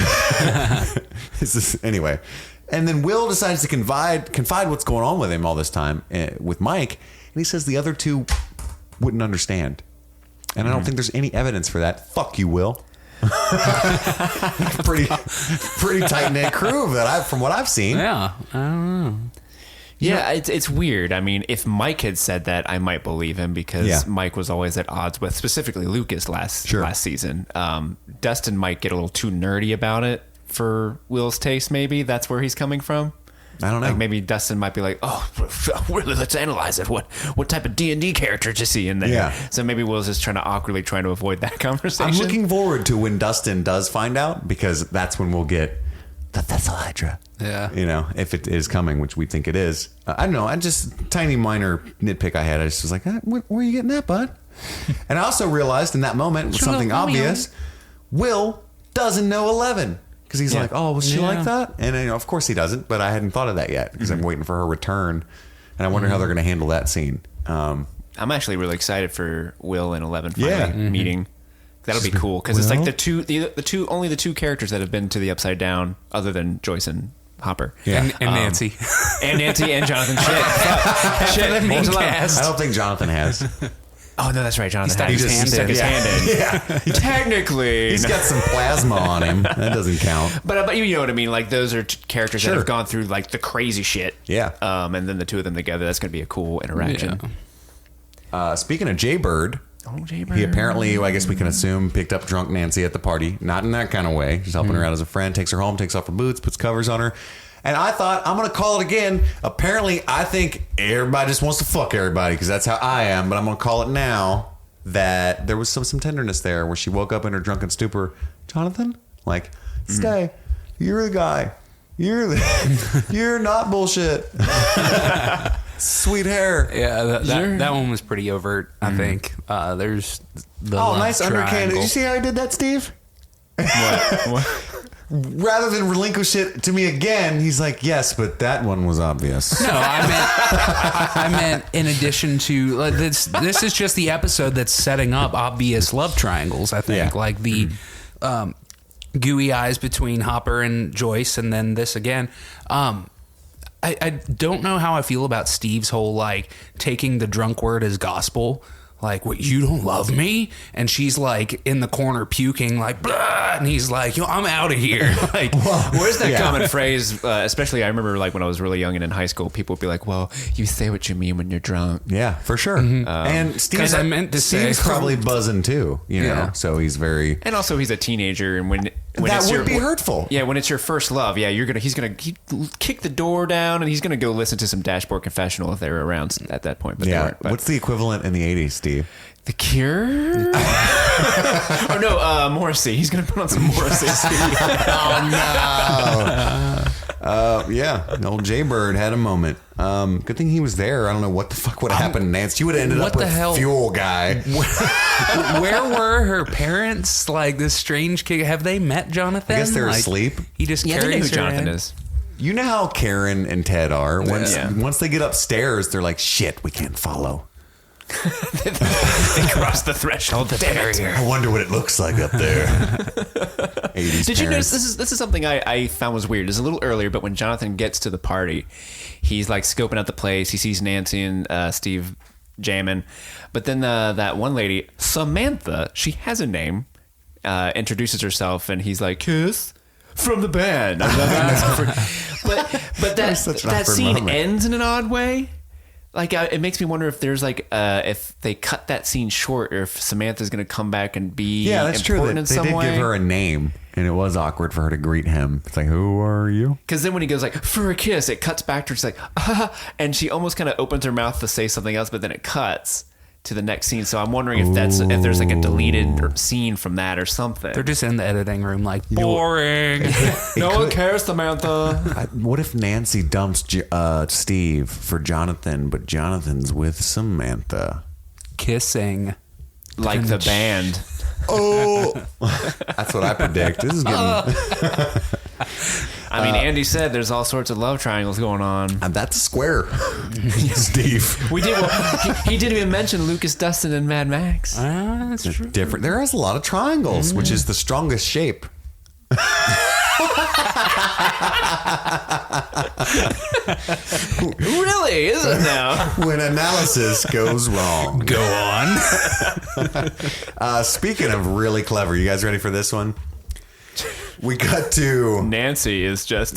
[SPEAKER 8] Anyway. And then Will decides to confide what's going on with him all this time with Mike. And he says the other two wouldn't understand. And I don't think there's any evidence for that. Fuck you, Will. pretty tight-knit crew from what I've seen.
[SPEAKER 9] Yeah, I don't know.
[SPEAKER 10] Yeah, it's weird. I mean, if Mike had said that, I might believe him because Mike was always at odds with specifically Lucas last season. Dustin might get a little too nerdy about it for Will's taste. Maybe that's where he's coming from.
[SPEAKER 8] I don't know.
[SPEAKER 10] Like maybe Dustin might be like, "Oh, really? Let's analyze it. What type of D&D character do you see in there?"
[SPEAKER 8] Yeah.
[SPEAKER 10] So maybe Will's just trying to avoid that conversation.
[SPEAKER 8] I'm looking forward to when Dustin does find out, because that's when we'll get the Thessal Hydra.
[SPEAKER 9] Yeah.
[SPEAKER 8] You know, if it is coming, which we think it is. I don't know. I just tiny minor nitpick I had. I just was like, where are you getting that, bud? And I also realized in that moment something obvious. Will doesn't know 11. Because he's like, oh, was she like that? And of course he doesn't, but I hadn't thought of that yet because I'm waiting for her return. And I wonder how they're going to handle that scene. I'm
[SPEAKER 10] actually really excited for Will and 11 finally meeting. That'll be cool because it's like only the two characters that have been to the Upside Down other than Joyce and Hopper.
[SPEAKER 9] Yeah. And Nancy.
[SPEAKER 10] And Nancy and Jonathan. Shit.
[SPEAKER 8] I don't think Jonathan has.
[SPEAKER 10] Oh, no, that's right. Jonathan
[SPEAKER 9] he stuck his hand
[SPEAKER 10] in.
[SPEAKER 8] Yeah.
[SPEAKER 10] Technically.
[SPEAKER 8] He's got some plasma on him. That doesn't count.
[SPEAKER 10] But you know what I mean? Like, those are characters that have gone through, like, the crazy shit.
[SPEAKER 8] Yeah.
[SPEAKER 10] And then the two of them together, that's going to be a cool interaction.
[SPEAKER 8] Yeah. Speaking of Jaybird, he apparently, I guess we can assume, picked up drunk Nancy at the party. Not in that kind of way. Just helping her out as a friend. Takes her home, takes off her boots, puts covers on her. And I thought, I'm going to call it again. Apparently, I think everybody just wants to fuck everybody because that's how I am. But I'm going to call it now that there was some tenderness there where she woke up in her drunken stupor. Jonathan? Like, stay. You're the guy. You're not bullshit. Sweet hair.
[SPEAKER 9] Yeah, that one was pretty overt, I think. There's the
[SPEAKER 8] nice
[SPEAKER 9] triangle.
[SPEAKER 8] undercanded. Did you see how I did that, Steve?
[SPEAKER 10] What?
[SPEAKER 8] Rather than relinquish it to me again, he's like, yes, but that one was obvious.
[SPEAKER 9] No, I meant in addition to this is just the episode that's setting up obvious love triangles, I think.
[SPEAKER 8] Yeah.
[SPEAKER 9] Like the gooey eyes between Hopper and Joyce, and then this again. I don't know how I feel about Steve's whole like taking the drunk word as gospel. Like, what, you don't love me? And she's like in the corner puking, like, blah, and he's like, yo, I'm out of here. Like,
[SPEAKER 10] where's that common phrase? Especially, I remember like when I was really young and in high school, people would be like, well, you say what you mean when you're drunk.
[SPEAKER 8] Yeah, for sure. And Steve's probably buzzing too, you know, so he's very.
[SPEAKER 10] And also, he's a teenager, and when
[SPEAKER 8] that would be hurtful.
[SPEAKER 10] Yeah, when it's your first love, he's gonna kick the door down, and he's gonna go listen to some Dashboard Confessional if they were around at that point. But they weren't. But.
[SPEAKER 8] What's the equivalent in the 80s, Steve?
[SPEAKER 10] The Cure? Oh no, Morrissey. He's gonna put on some Morrissey.
[SPEAKER 8] Oh no. Yeah, old Jaybird had a moment. Good thing he was there. I don't know what the fuck would have happened to Nancy. She would have ended up with Fuel Guy.
[SPEAKER 9] Where were her parents? Like this strange kid. Have they met Jonathan?
[SPEAKER 8] I guess they're asleep.
[SPEAKER 9] He just
[SPEAKER 10] carries
[SPEAKER 9] they know
[SPEAKER 10] who
[SPEAKER 9] her
[SPEAKER 10] Jonathan
[SPEAKER 9] in.
[SPEAKER 10] is.
[SPEAKER 8] You know how Karen and Ted are. Once they get upstairs, they're like, shit, we can't follow.
[SPEAKER 10] They cross the threshold. The barrier.
[SPEAKER 8] I wonder what it looks like up there. 80s
[SPEAKER 10] Did you notice this is something I found was weird. It's a little earlier, but when Jonathan gets to the party, he's like scoping out the place. He sees Nancy and Steve jamming, but then that one lady, Samantha, she has a name, introduces herself, and he's like, "Kiss from the band." But that scene moment. Ends in an odd way. Like, it makes me wonder if there's like if they cut that scene short, or if Samantha's going to come back and be
[SPEAKER 8] that's true. They did give her a name, and it was awkward for her to greet him. It's like, who are you?
[SPEAKER 10] Because then when he goes like for a kiss, it cuts back to her. She's like, and she almost kind of opens her mouth to say something else, but then it cuts to the next scene. So I'm wondering if there's like a deleted scene from that or something.
[SPEAKER 9] They're just in the editing room like, boring.
[SPEAKER 10] No one cares, Samantha.
[SPEAKER 8] What if Nancy dumps Steve for Jonathan, but Jonathan's with Samantha?
[SPEAKER 9] Kissing.
[SPEAKER 10] Like the band.
[SPEAKER 8] Oh, that's what I predict. This is getting.
[SPEAKER 10] I mean, Andy said there's all sorts of love triangles going on.
[SPEAKER 8] And that's a square, Steve.
[SPEAKER 10] We did. Well, he didn't even mention Lucas Dustin and Mad Max.
[SPEAKER 9] That's true.
[SPEAKER 8] Different. There is a lot of triangles, which is the strongest shape.
[SPEAKER 10] Really? Is it now?
[SPEAKER 8] When analysis goes wrong.
[SPEAKER 9] Go on.
[SPEAKER 8] Speaking of really clever, you guys ready for this one? We got to
[SPEAKER 10] Nancy is just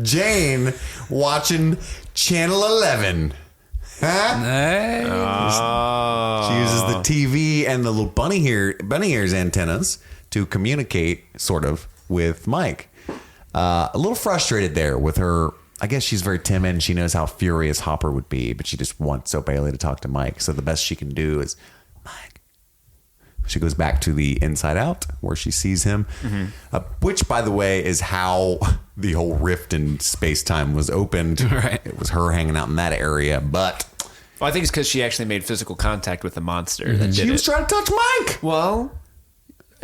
[SPEAKER 8] Jane watching Channel 11. Huh?
[SPEAKER 9] Hey.
[SPEAKER 8] She uses the TV and the little bunny ears antennas to communicate, sort of, with Mike. A little frustrated there with her. I guess she's very timid. She knows how furious Hopper would be, but she just wants so badly to talk to Mike. So the best she can do is, Mike. She goes back to the Inside Out where she sees him, which, by the way, is how the whole rift in space-time was opened.
[SPEAKER 9] Right.
[SPEAKER 8] It was her hanging out in that area, but...
[SPEAKER 10] Well, I think it's because she actually made physical contact with the monster that did
[SPEAKER 8] She was
[SPEAKER 10] it.
[SPEAKER 8] trying to touch Mike!
[SPEAKER 10] Well,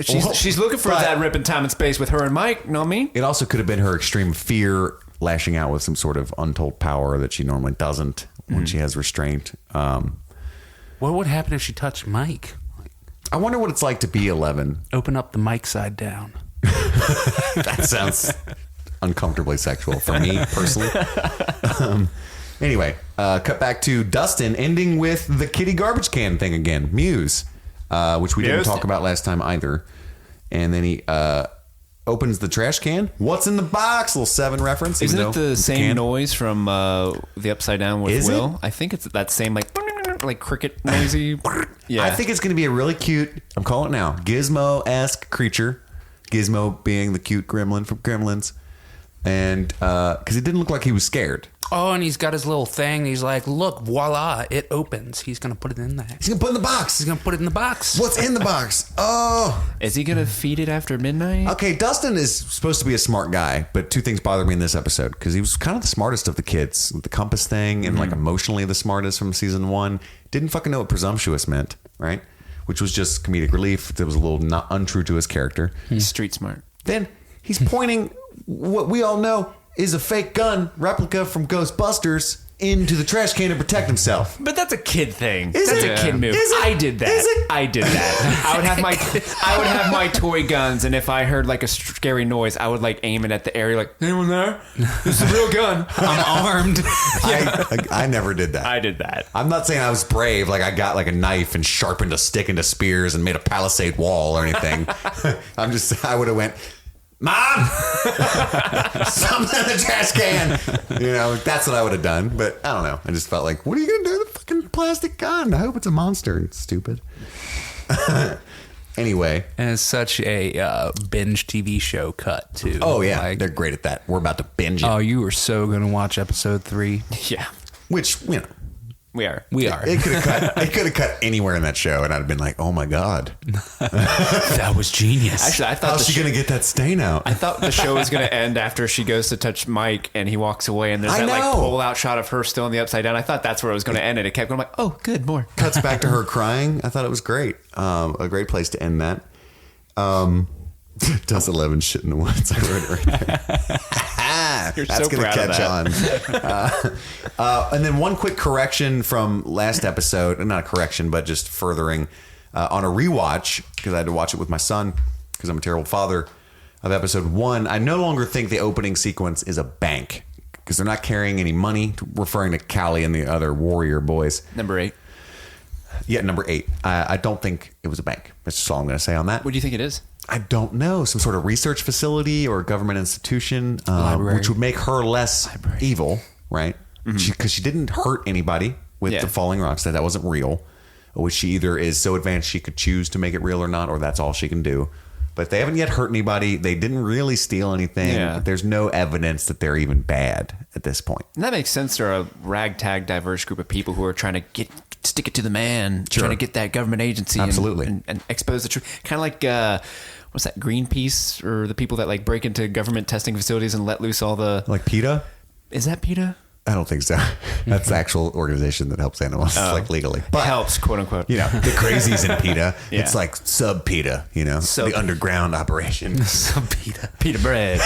[SPEAKER 10] she's looking for
[SPEAKER 8] But-
[SPEAKER 10] that rip in time and space with her and Mike. Know what I mean?
[SPEAKER 8] It also could have been her extreme fear lashing out with some sort of untold power that she normally doesn't when she has restraint.
[SPEAKER 9] What would happen if she touched Mike?
[SPEAKER 8] I wonder what it's like to be 11.
[SPEAKER 9] Open up the mic side down.
[SPEAKER 8] That sounds uncomfortably sexual for me personally. Anyway, cut back to Dustin ending with the kitty garbage can thing again. Muse, which we didn't
[SPEAKER 10] Muse.
[SPEAKER 8] talk about last time either. And then he opens the trash can. What's in the box? Little Seven reference.
[SPEAKER 10] Isn't
[SPEAKER 8] even
[SPEAKER 10] it
[SPEAKER 8] though
[SPEAKER 10] the
[SPEAKER 8] it's a
[SPEAKER 10] same
[SPEAKER 8] can.
[SPEAKER 10] noise from the Upside Down with
[SPEAKER 8] Is it?
[SPEAKER 10] Will? I think it's that same like cricket noisy. Yeah,
[SPEAKER 8] I think it's going to be a really cute, I'm calling it now, Gizmo-esque creature. Gizmo being the cute gremlin from Gremlins. And because it didn't look like he was scared.
[SPEAKER 9] Oh, and he's got his little thing. He's like, look, voila, it opens. He's going to put it in there.
[SPEAKER 8] He's going to put it in the box.
[SPEAKER 9] He's going to put it in the box.
[SPEAKER 8] What's in the box? Oh.
[SPEAKER 10] Is he gonna feed it after midnight?
[SPEAKER 8] Okay, Dustin is supposed to be a smart guy, but two things bother me in this episode because he was kind of the smartest of the kids with the compass thing and like emotionally the smartest from season 1. Didn't fucking know what presumptuous meant, right? Which was just comedic relief. That was a little not untrue to his character.
[SPEAKER 10] He's street smart.
[SPEAKER 8] Then he's pointing what we all know is a fake gun replica from Ghostbusters into the trash can to protect himself.
[SPEAKER 10] But that's a kid thing.
[SPEAKER 8] Is
[SPEAKER 10] That's
[SPEAKER 8] it?
[SPEAKER 10] a kid move.
[SPEAKER 8] Is it?
[SPEAKER 10] I did that.
[SPEAKER 8] Is it?
[SPEAKER 10] I did that. I would have my toy guns, and if I heard like a scary noise, I would like aim it at the area. Like, anyone there? This is a real gun.
[SPEAKER 9] I'm armed.
[SPEAKER 8] I never did that.
[SPEAKER 10] I did that.
[SPEAKER 8] I'm not saying I was brave, like I got like a knife and sharpened a stick into spears and made a palisade wall or anything. I would have went, Mom! Something in the trash can! You know, that's what I would have done. But I don't know. I just felt like, what are you going to do with a fucking plastic gun? I hope it's a monster. It's stupid. Anyway.
[SPEAKER 9] And it's such a binge TV show cut, too.
[SPEAKER 8] Oh, yeah.
[SPEAKER 9] Like,
[SPEAKER 8] They're great at that. We're about to binge it.
[SPEAKER 9] oh, you were so going to watch episode 3.
[SPEAKER 10] Yeah,
[SPEAKER 8] Which, you know.
[SPEAKER 10] we are.
[SPEAKER 9] We are.
[SPEAKER 8] It could have cut anywhere in that show, and I'd have been like, "Oh my god,
[SPEAKER 9] That was genius.
[SPEAKER 10] Actually, I thought
[SPEAKER 8] how's she gonna get that stain out?"
[SPEAKER 10] I thought the show was going to end after she goes to touch Mike and he walks away and there's
[SPEAKER 8] I
[SPEAKER 10] that like
[SPEAKER 8] know.
[SPEAKER 10] pull out shot of her still in the Upside Down. I thought that's where it was going to end and it kept going. I'm like, oh, good, more.
[SPEAKER 8] Cuts back to her crying. I thought it was great. A great place to end that. Does 11 shit in the woods? I wrote it right there.
[SPEAKER 10] You're
[SPEAKER 8] That's
[SPEAKER 10] so
[SPEAKER 8] gonna
[SPEAKER 10] proud of
[SPEAKER 8] catch
[SPEAKER 10] that.
[SPEAKER 8] on. And then one quick correction from last episode, not a correction, but just furthering on a rewatch because I had to watch it with my son because I'm a terrible father of episode 1. I no longer think the opening sequence is a bank because they're not carrying any money, referring to Callie and the other warrior boys.
[SPEAKER 10] Number 8.
[SPEAKER 8] Yeah, number 8. I don't think it was a bank. That's just all I'm going to say on that.
[SPEAKER 10] What do you think it is?
[SPEAKER 8] I don't know. Some sort of research facility or government institution,
[SPEAKER 9] Library.
[SPEAKER 8] which would make her less evil, right? Because she didn't hurt anybody with
[SPEAKER 10] Yeah.
[SPEAKER 8] the falling rocks. That wasn't real. Which she either is so advanced she could choose to make it real or not, or that's all she can do. But they haven't yet hurt anybody. They didn't really steal anything.
[SPEAKER 10] Yeah.
[SPEAKER 8] There's no evidence that they're even bad at this point.
[SPEAKER 10] And that makes sense. They're a ragtag, diverse group of people who are trying to stick it to the man,
[SPEAKER 8] Sure.
[SPEAKER 10] trying to get that government agency
[SPEAKER 8] Absolutely.
[SPEAKER 10] and expose the truth. Kind of like, what's that, Greenpeace, or the people that like break into government testing facilities and let loose all the...
[SPEAKER 8] Like PETA?
[SPEAKER 10] Is that PETA?
[SPEAKER 8] I don't think so. That's the actual organization that helps animals, like legally. But
[SPEAKER 10] helps, quote unquote.
[SPEAKER 8] you know, the crazies in PETA.
[SPEAKER 10] Yeah.
[SPEAKER 8] It's like sub PETA, you know, the underground operation.
[SPEAKER 9] Some pita.
[SPEAKER 10] Pita bread.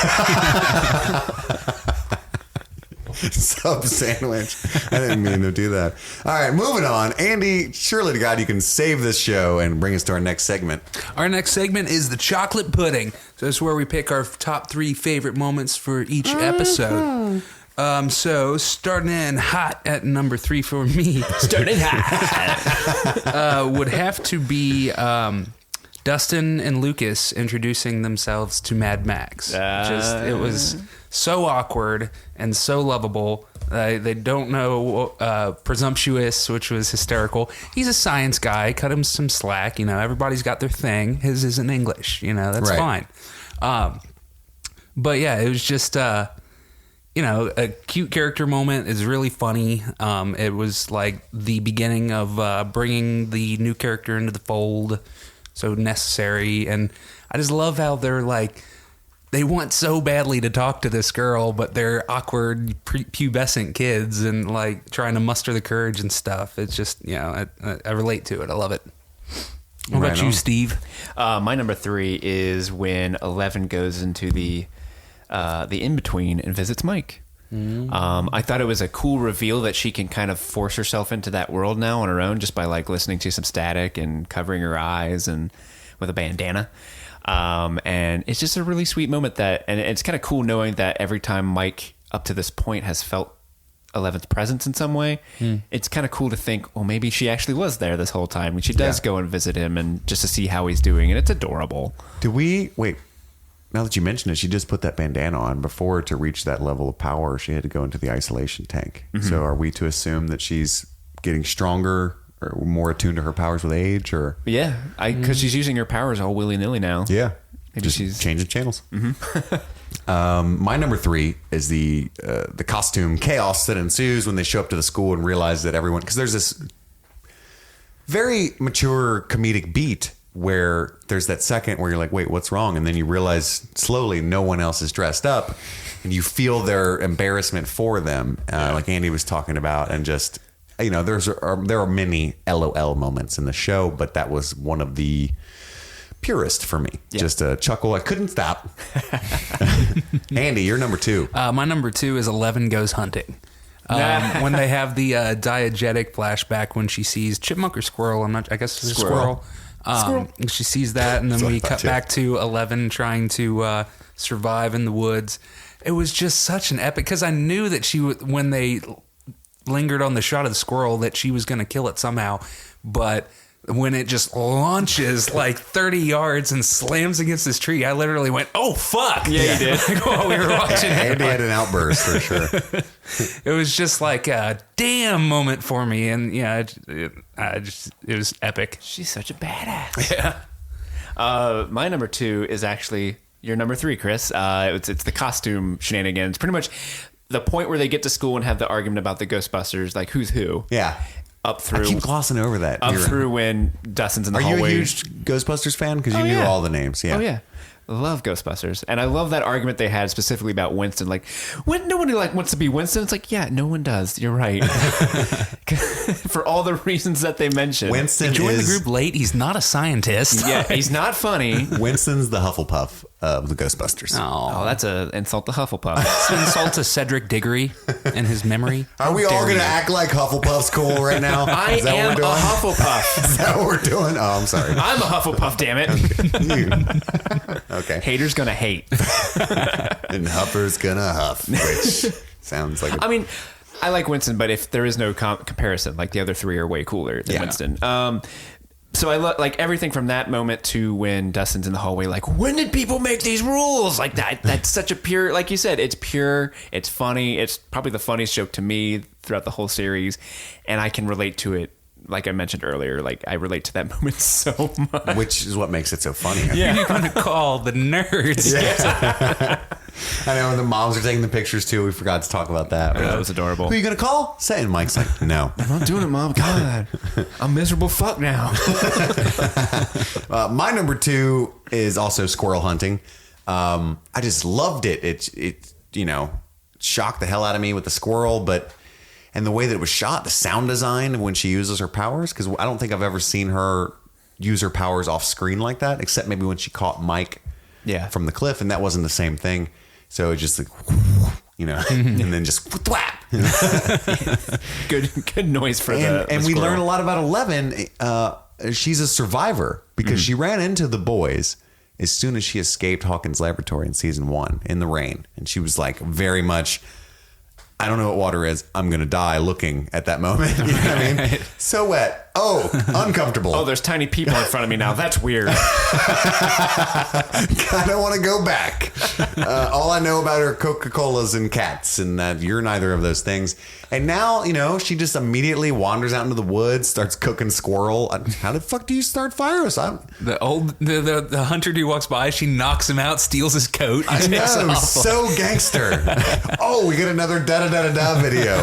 [SPEAKER 8] Sub sandwich. I didn't mean to do that. All right, moving on. Andy, surely to God, you can save this show and bring us to our next segment.
[SPEAKER 9] Our next segment is the chocolate pudding. So this is where we pick our top 3 favorite moments for each episode. So starting in hot at number 3 for me.
[SPEAKER 10] Starting hot.
[SPEAKER 9] Would have to be Dustin and Lucas introducing themselves to Mad Max. It was so awkward and so lovable. They don't know presumptuous, which was hysterical. He's a science guy. Cut him some slack. You know, everybody's got their thing. His isn't English. You know, that's
[SPEAKER 8] Right.
[SPEAKER 9] fine. But yeah, it was just you know, a cute character moment. Is really funny. It was like the beginning of bringing the new character into the fold. So necessary. And I just love how they're like, they want so badly to talk to this girl, but they're awkward pubescent kids and like trying to muster the courage and stuff. It's just, you know, I relate to it. I love it. What about you, Steve?
[SPEAKER 10] My number 3 is when Eleven goes into the in-between and visits Mike. I thought it was a cool reveal that she can kind of force herself into that world now on her own just by like listening to some static and covering her eyes and with a bandana. And it's just a really sweet moment and it's kind of cool knowing that every time Mike up to this point has felt Eleven's presence in some way, it's kind of cool to think, well, maybe she actually was there this whole time. And she does go and visit him and just to see how he's doing. And it's adorable.
[SPEAKER 8] Wait, now that you mention it, she just put that bandana on. Before, to reach that level of power, she had to go into the isolation tank. So are we to assume that she's getting stronger or more attuned to her powers with age? Or
[SPEAKER 10] Yeah, because she's using her powers all willy-nilly now.
[SPEAKER 8] yeah,
[SPEAKER 10] Maybe
[SPEAKER 8] just
[SPEAKER 10] she's
[SPEAKER 8] changing channels. My number 3 is the costume chaos that ensues when they show up to the school and realize that everyone, because there's this very mature comedic beat where there's that second where you're like, wait, what's wrong? And then you realize slowly no one else is dressed up and you feel their embarrassment for them, like Andy was talking about. And just, you know, there are many LOL moments in the show, but that was one of the purest for me. Just a chuckle. I couldn't stop. Andy, you're number 2.
[SPEAKER 9] My number 2 is Eleven Goes Hunting. When they have the diegetic flashback when she sees chipmunk or squirrel, I guess it's a squirrel. She sees that, and then we cut back to 11 trying to survive in the woods. It was just such an epic, because I knew that she would, when they lingered on the shot of the squirrel, that she was going to kill it somehow. But when it just launches like 30 yards and slams against this tree, I literally went, "Oh fuck!"
[SPEAKER 10] Yeah, you did.
[SPEAKER 9] Like, while we were watching it.
[SPEAKER 8] Andy had an outburst for sure.
[SPEAKER 9] It was just like a damn moment for me, and yeah, it was epic.
[SPEAKER 10] She's such a badass. Yeah. My number 2 is actually your number 3, Chris. It's the costume shenanigans. Pretty much the point where they get to school and have the argument about the Ghostbusters, like who's who.
[SPEAKER 8] Yeah.
[SPEAKER 10] Up through,
[SPEAKER 8] I keep glossing over that.
[SPEAKER 10] Up through when Dustin's in the hallway.
[SPEAKER 8] Are you a huge Ghostbusters fan? Because you knew all the names. Yeah.
[SPEAKER 10] Oh yeah. Love Ghostbusters, and I love that argument they had specifically about Winston. Like, when nobody wants to be Winston, it's like, yeah, no one does. You're right. For all the reasons that they mentioned.
[SPEAKER 8] Winston
[SPEAKER 9] He joined the group late. He's not a scientist.
[SPEAKER 10] Yeah, he's not funny.
[SPEAKER 8] Winston's the Hufflepuff of the Ghostbusters.
[SPEAKER 10] Oh, that's an insult to Hufflepuff.
[SPEAKER 9] It's an insult to Cedric Diggory and his memory.
[SPEAKER 8] Are we all going to act like Hufflepuff's cool right now?
[SPEAKER 10] I am a Hufflepuff.
[SPEAKER 8] Is that what we're doing? Oh, I'm sorry.
[SPEAKER 10] I'm a Hufflepuff, damn it.
[SPEAKER 8] Okay.
[SPEAKER 10] Haters gonna hate.
[SPEAKER 8] And Huffer's gonna huff, which sounds like
[SPEAKER 10] I mean, I like Winston, but if there is no comparison, like the other 3 are way cooler than Winston. So I love like everything from that moment to when Dustin's in the hallway, like, when did people make these rules? Like that's such a pure, like you said, it's pure, it's funny, it's probably the funniest joke to me throughout the whole series, and I can relate to it. Like I mentioned earlier, like I relate to that moment so much.
[SPEAKER 8] Which is what makes it so funny.
[SPEAKER 9] Yeah. You're going to call the nerds.
[SPEAKER 8] Yeah. I know, the moms are taking the pictures too. We forgot to talk about that.
[SPEAKER 10] That was adorable.
[SPEAKER 8] Who are you going to call? Say, and Mike's like, no.
[SPEAKER 10] I'm not doing it, Mom. God, I'm miserable fuck now.
[SPEAKER 8] My number 2 is also squirrel hunting. I just loved it. It you know, shocked the hell out of me with the squirrel, and the way that it was shot, the sound design when she uses her powers, because I don't think I've ever seen her use her powers off screen like that, except maybe when she caught Mike from the cliff, and that wasn't the same thing. So it just like, you know, and then just thwap.
[SPEAKER 10] good noise for the
[SPEAKER 8] And we
[SPEAKER 10] squirrel.
[SPEAKER 8] learn a lot about Eleven. She's a survivor because she ran into the boys as soon as she escaped Hawkins' laboratory in season 1 in the rain, and she was like very much, I don't know what water is. I'm going to die looking at that moment. You know what I mean? So wet. Oh, uncomfortable.
[SPEAKER 10] Oh, there's tiny people in front of me now. That's weird.
[SPEAKER 8] I don't want to go back. All I know about are Coca-Colas and cats, and that you're neither of those things. And now, you know, she just immediately wanders out into the woods, starts cooking squirrel. How the fuck do you start fires?
[SPEAKER 9] The hunter dude walks by, she knocks him out, steals his coat.
[SPEAKER 8] I know, so gangster. Oh, we get another da-da-da-da-da video.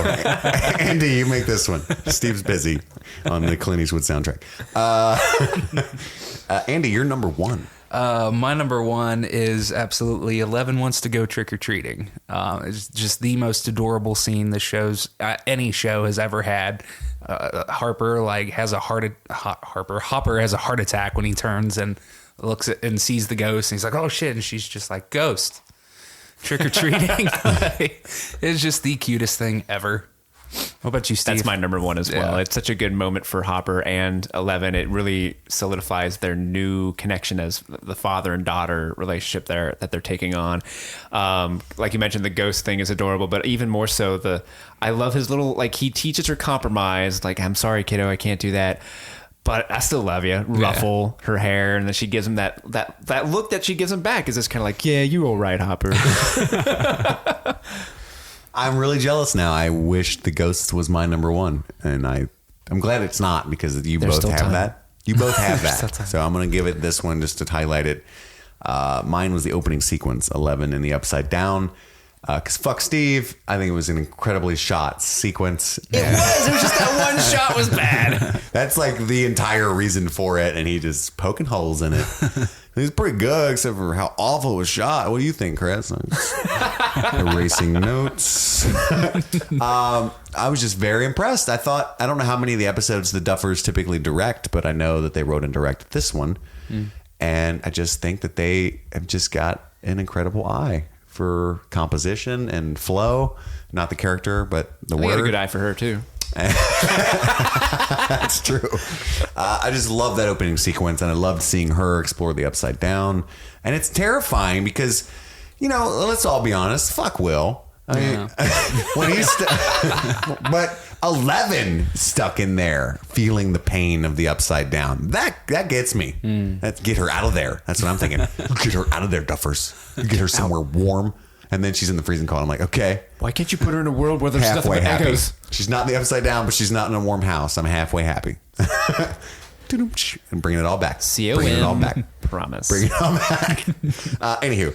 [SPEAKER 8] Andy, you make this one. Steve's busy on the Clint Eastwood soundtrack. Andy, you're number 1.
[SPEAKER 9] My number 1 is absolutely 11 wants to go trick-or-treating. It's just the most adorable scene the show's any show has ever had. Hopper has a heart attack when he turns and looks at and sees the ghost, and he's like, oh shit, and she's just like, ghost, trick-or-treating. It's just the cutest thing ever. What about you, Steve?
[SPEAKER 10] That's my number 1 as well.
[SPEAKER 9] Yeah.
[SPEAKER 10] It's such a good moment for Hopper and Eleven. It really solidifies their new connection as the father and daughter relationship that they're taking on. Like you mentioned, the ghost thing is adorable, but even more so, I love his little, like, he teaches her compromise. Like, I'm sorry, kiddo, I can't do that, but I still love you. Ruffle her hair, and then she gives him that look that she gives him back is just kind of like, yeah, you all right, Hopper.
[SPEAKER 8] I'm really jealous now. I wish the ghost was my number 1, and I'm glad it's not, because you both have
[SPEAKER 10] time.
[SPEAKER 8] that. You both have that. So I'm going to give it this one just to highlight it. Mine was the opening sequence, 11 in the Upside Down. Because fuck Steve, I think it was an incredibly shot sequence.
[SPEAKER 10] It was just that one shot was bad.
[SPEAKER 8] That's like the entire reason for it, and he just poking holes in it. He's pretty good, except for how awful it was shot. What do you think, Chris? Erasing notes. I was just very impressed. I don't know how many of the episodes the Duffers typically direct, but I know that they wrote and directed this one. And I just think that they have just got an incredible eye for composition and flow. Not the character, but the word.
[SPEAKER 10] I got a good eye for her, too.
[SPEAKER 8] That's true. I just love that opening sequence, and I loved seeing her explore the Upside Down. And it's terrifying because, you know, let's all be honest, fuck Will. I mean, when he's but 11 stuck in there feeling the pain of the Upside Down, that gets me. That's get her out of there. That's what I'm thinking. Get her out of there, Duffers. Get her somewhere warm. And then she's in the freezing cold. I'm like, okay.
[SPEAKER 10] Why can't you put her in a world where there's nothing but
[SPEAKER 8] happy.
[SPEAKER 10] echoes?
[SPEAKER 8] She's not in the Upside Down, but she's not in a warm house. I'm halfway happy. And bringing it all back. Bringing it all back.
[SPEAKER 10] Promise.
[SPEAKER 8] Bring it all back. Anywho.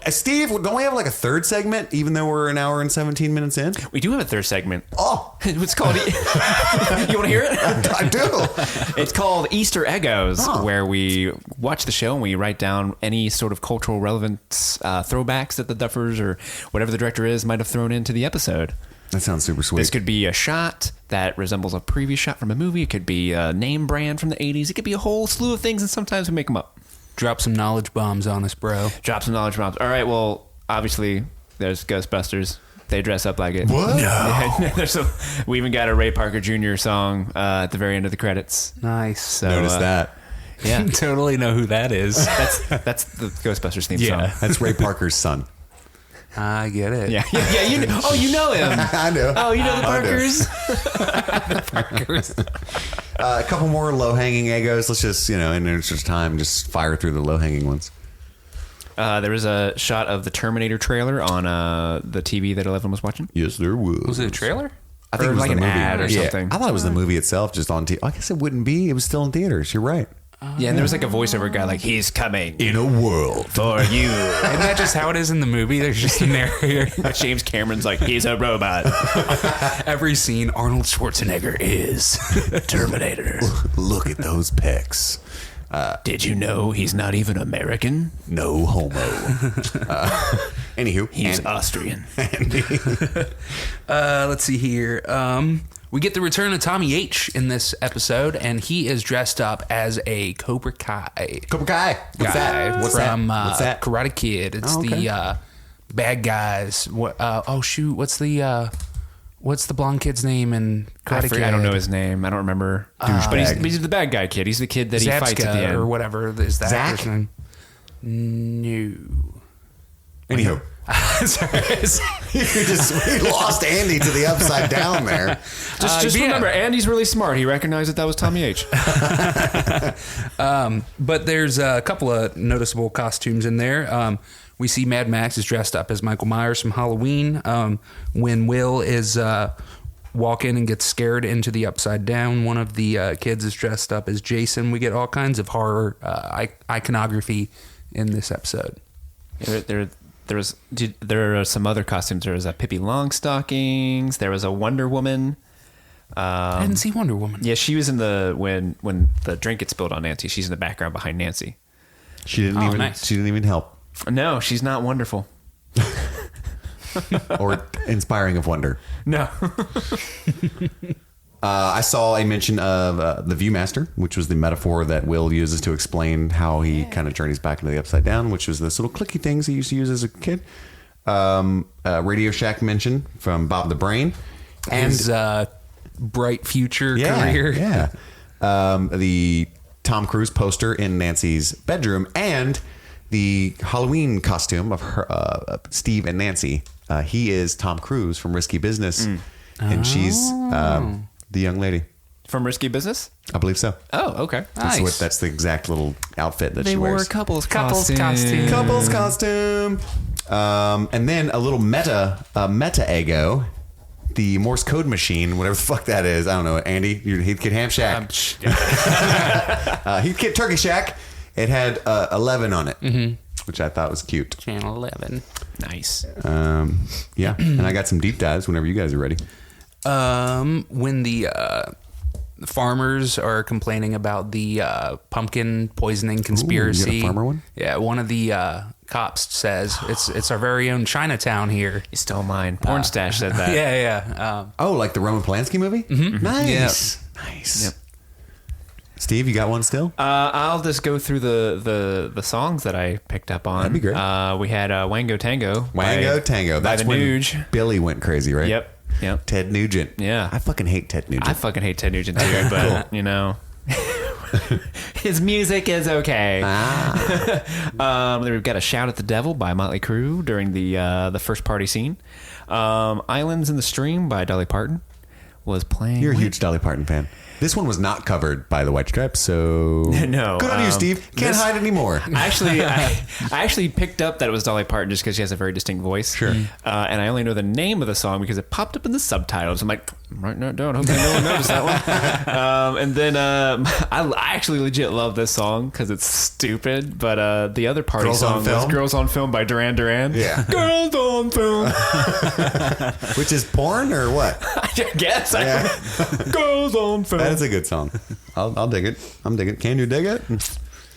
[SPEAKER 8] Steve, don't we have like a third segment, even though we're an hour and 17 minutes in?
[SPEAKER 10] We do have a third segment.
[SPEAKER 8] Oh.
[SPEAKER 10] It's called... You want to hear it?
[SPEAKER 8] I do.
[SPEAKER 10] It's called Easter Eggos, where we watch the show and we write down any sort of cultural relevance throwbacks that the Duffers or whatever the director is might have thrown into the episode.
[SPEAKER 8] That sounds super sweet.
[SPEAKER 10] This could be a shot that resembles a previous shot from a movie. It could be a name brand from the 80s. It could be a whole slew of things, and sometimes we make them up.
[SPEAKER 9] Drop some knowledge bombs on us, bro.
[SPEAKER 10] Drop some knowledge bombs. All right, well, obviously, there's Ghostbusters. They dress up like it.
[SPEAKER 8] What?
[SPEAKER 10] No. We even got a Ray Parker Jr. song at the very end of the credits.
[SPEAKER 9] Nice.
[SPEAKER 10] So,
[SPEAKER 8] Notice that.
[SPEAKER 10] Yeah.
[SPEAKER 9] Totally know who that is.
[SPEAKER 10] That's the Ghostbusters theme song.
[SPEAKER 8] That's Ray Parker's son.
[SPEAKER 9] I get it.
[SPEAKER 10] Yeah. You know him.
[SPEAKER 8] I know.
[SPEAKER 10] Oh, you know the Parkers?
[SPEAKER 8] A couple more low-hanging Eggos. Let's just, in interest of time, just fire through the low-hanging ones.
[SPEAKER 10] There was a shot of the Terminator trailer on the TV that Eleven was watching.
[SPEAKER 8] Yes, there was.
[SPEAKER 9] Was it a trailer?
[SPEAKER 8] I think it was
[SPEAKER 10] like
[SPEAKER 8] the
[SPEAKER 10] an
[SPEAKER 8] movie.
[SPEAKER 10] ad or something.
[SPEAKER 8] I thought it was the movie itself, just on TV. I guess it wouldn't be. It was still in theaters. You're right.
[SPEAKER 10] Yeah, and there was like a voiceover guy like, he's coming
[SPEAKER 8] In a world.
[SPEAKER 10] for you.
[SPEAKER 9] Isn't that just how it is in the movie? There's just a narrator.
[SPEAKER 10] James Cameron's like, he's a robot.
[SPEAKER 9] Every scene, Arnold Schwarzenegger is Terminator.
[SPEAKER 8] Look at those pecs.
[SPEAKER 10] Did you know he's not even American?
[SPEAKER 8] No homo. Anywho,
[SPEAKER 10] He's Austrian.
[SPEAKER 9] Let's see here. We get the return of Tommy H in this episode, and he is dressed up as a Cobra Kai.
[SPEAKER 8] Cobra Kai. What's
[SPEAKER 9] guy
[SPEAKER 8] that?
[SPEAKER 9] from
[SPEAKER 8] What's that?
[SPEAKER 9] Karate Kid. It's
[SPEAKER 8] okay.
[SPEAKER 9] the bad guys. What? Oh shoot! What's the blonde kid's name in Karate Kid?
[SPEAKER 10] I don't know his name. I don't remember. But he's the bad guy kid. He's the kid that he fights at the end.
[SPEAKER 9] or whatever is the
[SPEAKER 8] Zach?
[SPEAKER 9] actor's name. No.
[SPEAKER 8] Anywho. We lost Andy to the upside down there.
[SPEAKER 10] Just remember, Andy's really smart. He recognized that was Tommy H.
[SPEAKER 9] But there's a couple of noticeable costumes in there. We see Mad Max is dressed up as Michael Myers from Halloween. When Will is walking and gets scared into the upside down, one of the kids is dressed up as Jason. We get all kinds of horror iconography in this episode.
[SPEAKER 10] There are some other costumes. There was a Pippi Longstockings. There was a Wonder Woman.
[SPEAKER 9] I didn't see Wonder Woman.
[SPEAKER 10] Yeah, she was in the when the drink gets spilled on Nancy. She's in the background behind Nancy.
[SPEAKER 8] She didn't even help.
[SPEAKER 10] No, she's not wonderful.
[SPEAKER 8] Or inspiring of wonder.
[SPEAKER 10] No.
[SPEAKER 8] I saw a mention of the Viewmaster, which was the metaphor that Will uses to explain how he kind of journeys back into the upside down, which was this little clicky things he used to use as a kid. Radio Shack mention from Bob the Brain. And
[SPEAKER 9] his bright future career.
[SPEAKER 8] Yeah. The Tom Cruise poster in Nancy's bedroom and the Halloween costume of her, Steve and Nancy. He is Tom Cruise from Risky Business. And she's the young lady.
[SPEAKER 10] From Risky Business?
[SPEAKER 8] I believe so.
[SPEAKER 10] Oh, okay.
[SPEAKER 9] Nice.
[SPEAKER 8] That's the exact little outfit that
[SPEAKER 10] They
[SPEAKER 8] she
[SPEAKER 10] wore
[SPEAKER 8] wears.
[SPEAKER 10] a couple's
[SPEAKER 9] costume.
[SPEAKER 8] Couples costume. And then a little meta ego. The Morse code machine, whatever the fuck that is. I don't know. Andy, your Heathkit Ham Shack. Heathkit Turkey Shack. It had 11 on it, which I thought was cute.
[SPEAKER 9] Channel 11.
[SPEAKER 10] Nice.
[SPEAKER 8] Yeah. And I got some deep dives whenever you guys are ready.
[SPEAKER 9] When the farmers are complaining about the pumpkin poisoning conspiracy.
[SPEAKER 8] you got a farmer one?
[SPEAKER 9] Yeah, one of the cops says it's our very own Chinatown here.
[SPEAKER 10] You stole mine. Porn Stash said that.
[SPEAKER 9] Yeah.
[SPEAKER 8] Like the Roman Polanski movie? Mm-hmm. Nice.
[SPEAKER 9] Yep.
[SPEAKER 8] Nice.
[SPEAKER 10] Yep.
[SPEAKER 8] Steve, you got one still?
[SPEAKER 10] I'll just go through the songs that I picked up on.
[SPEAKER 8] That'd be great.
[SPEAKER 10] We had Wango Tango.
[SPEAKER 8] Wango Tango.
[SPEAKER 10] by
[SPEAKER 8] That's
[SPEAKER 10] the
[SPEAKER 8] when
[SPEAKER 10] Nuge.
[SPEAKER 8] Billy went crazy, right?
[SPEAKER 10] Yep.
[SPEAKER 8] Ted Nugent.
[SPEAKER 10] Yeah.
[SPEAKER 8] I fucking hate Ted Nugent.
[SPEAKER 10] I fucking hate Ted Nugent too, but you know, his music is okay. Then we've got a Shout at the Devil by Motley Crue during the first party scene. Islands in the Stream by Dolly Parton was playing.
[SPEAKER 8] You're a huge Dolly Parton fan. This one was not covered by the White Stripes, so
[SPEAKER 10] No,
[SPEAKER 8] good on you, Steve. Can't hide anymore.
[SPEAKER 10] I actually picked up that it was Dolly Parton just because she has a very distinct voice.
[SPEAKER 8] Sure.
[SPEAKER 10] And I only know the name of the song because it popped up in the subtitles. I'm like, I'm writing that down. Hopefully no one noticed that one. And then I actually legit love this song because it's stupid. But the other party
[SPEAKER 8] Girls on
[SPEAKER 10] song was
[SPEAKER 8] Film?
[SPEAKER 10] Girls on Film by Duran Duran.
[SPEAKER 8] Yeah.
[SPEAKER 10] Girls on Film.
[SPEAKER 8] Which is porn or what?
[SPEAKER 10] I guess.
[SPEAKER 8] Yeah.
[SPEAKER 10] Girls on Film.
[SPEAKER 8] That is a good song. I'll dig it. I'm digging it. Can you dig it?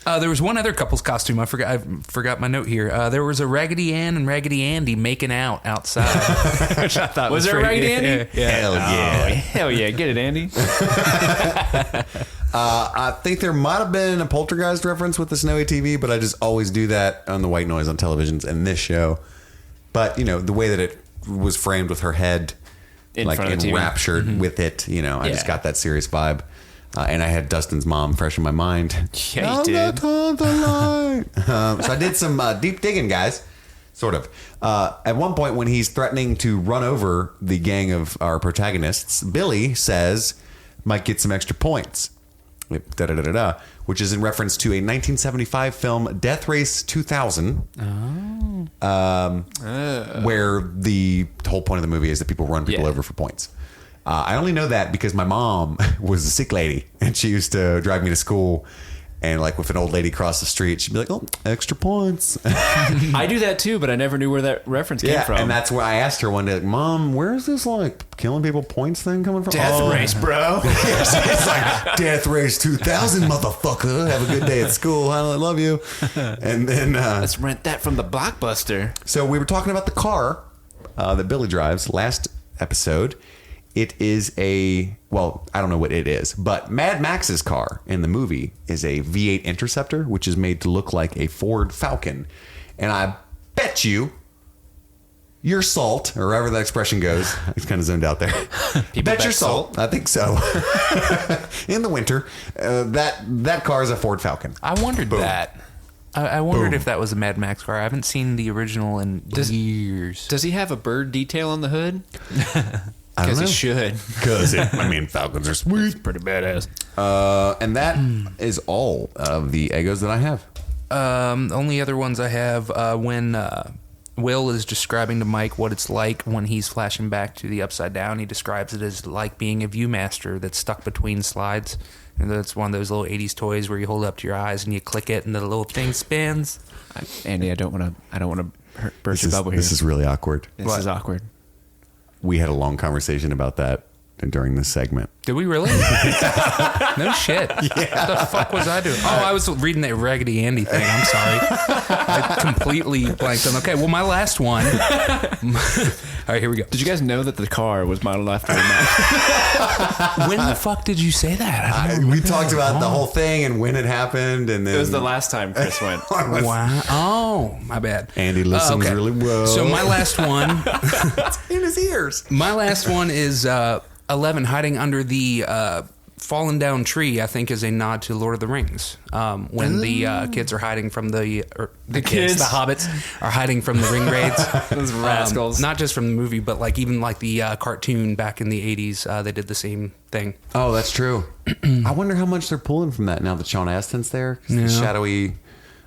[SPEAKER 9] There was one other couple's costume. I forgot my note here. There was a Raggedy Ann and Raggedy Andy making out outside, which I thought
[SPEAKER 10] Was there a
[SPEAKER 9] pretty-
[SPEAKER 10] Raggedy Andy?
[SPEAKER 9] Yeah.
[SPEAKER 8] Hell yeah.
[SPEAKER 10] Hell yeah. Get it, Andy.
[SPEAKER 8] I think there might have been a Poltergeist reference with the Snowy TV, but I just always do that on the white noise on televisions and this show. But, you know, the way that it was framed with her head
[SPEAKER 10] In
[SPEAKER 8] like
[SPEAKER 10] front of the TV.
[SPEAKER 8] enraptured with it, you know, I just
[SPEAKER 10] Yeah.
[SPEAKER 8] got that serious vibe. And I had Dustin's mom fresh in my mind.
[SPEAKER 10] Yeah, you did.
[SPEAKER 8] So I did some deep digging, guys. Sort of. At one point, when he's threatening to run over the gang of our protagonists, Billy says, might get some extra points. Da-da-da-da-da, which is in reference to a 1975 film, Death Race 2000. Where the whole point of the movie is that people run people over for points. I only know that because my mom was a sick lady and she used to drive me to school And like if an old lady crossed the street, she'd be like, "Oh, extra points."
[SPEAKER 10] I do that too, but I never knew where that reference came from.
[SPEAKER 8] And that's where I asked her one day, like, "Mom, where's this like killing people points thing coming from?"
[SPEAKER 10] Death race, bro.
[SPEAKER 8] It's like Death Race 2000, motherfucker. Have a good day at school. I love you. And then
[SPEAKER 10] Let's rent that from the Blockbuster.
[SPEAKER 8] so we were talking about the car that Billy drives last episode. It is I don't know what it is, but Mad Max's car in the movie is a V8 Interceptor, which is made to look like a Ford Falcon. And I bet you your salt, or however that expression goes, it's kind of zoned out there. Bet your salt. I think so. In the winter, that car is a Ford Falcon.
[SPEAKER 9] I wondered that. I wondered if that was a Mad Max car. I haven't seen the original in years.
[SPEAKER 10] Does he have a bird detail on the hood?
[SPEAKER 8] I don't
[SPEAKER 10] Because
[SPEAKER 8] know.
[SPEAKER 10] he should.
[SPEAKER 8] Because Falcons are sweet.
[SPEAKER 10] Pretty badass.
[SPEAKER 8] And that is all of the Eggos that I have.
[SPEAKER 9] Only other ones I have when Will is describing to Mike what it's like when he's flashing back to the Upside Down. He describes it as like being a Viewmaster that's stuck between slides. And that's one of those little 80s toys where you hold up to your eyes and you click it and the little thing spins.
[SPEAKER 10] Andy, I don't want to burst your bubble here.
[SPEAKER 8] This is really awkward.
[SPEAKER 10] This is awkward.
[SPEAKER 8] We had a long conversation about that during this segment.
[SPEAKER 9] Did we really? No shit. Yeah. What the fuck was I doing? Oh, I was reading that Raggedy Andy thing. I'm sorry. I completely blanked on. Okay, well, my last one. All right, here we go.
[SPEAKER 10] Did you guys know that the car was modeled after a mouse?
[SPEAKER 9] When the fuck did you say that?
[SPEAKER 8] We talked about the whole thing and when it happened, and then
[SPEAKER 10] It was the last time Chris went.
[SPEAKER 9] Wow. Oh, my bad.
[SPEAKER 8] Andy listens really well.
[SPEAKER 9] So my last one.
[SPEAKER 8] in his ears.
[SPEAKER 9] My last one is 11 hiding under the fallen down tree. I think is a nod to Lord of the Rings. When the kids are hiding from the
[SPEAKER 10] kids.
[SPEAKER 9] the hobbits are hiding from the ring raids.
[SPEAKER 10] Those rascals.
[SPEAKER 9] Not just from the movie, but like even like the cartoon back in the 80s. They did the same thing.
[SPEAKER 8] Oh, that's true. I wonder how much they're pulling from that now that Sean Astin's there. The shadowy.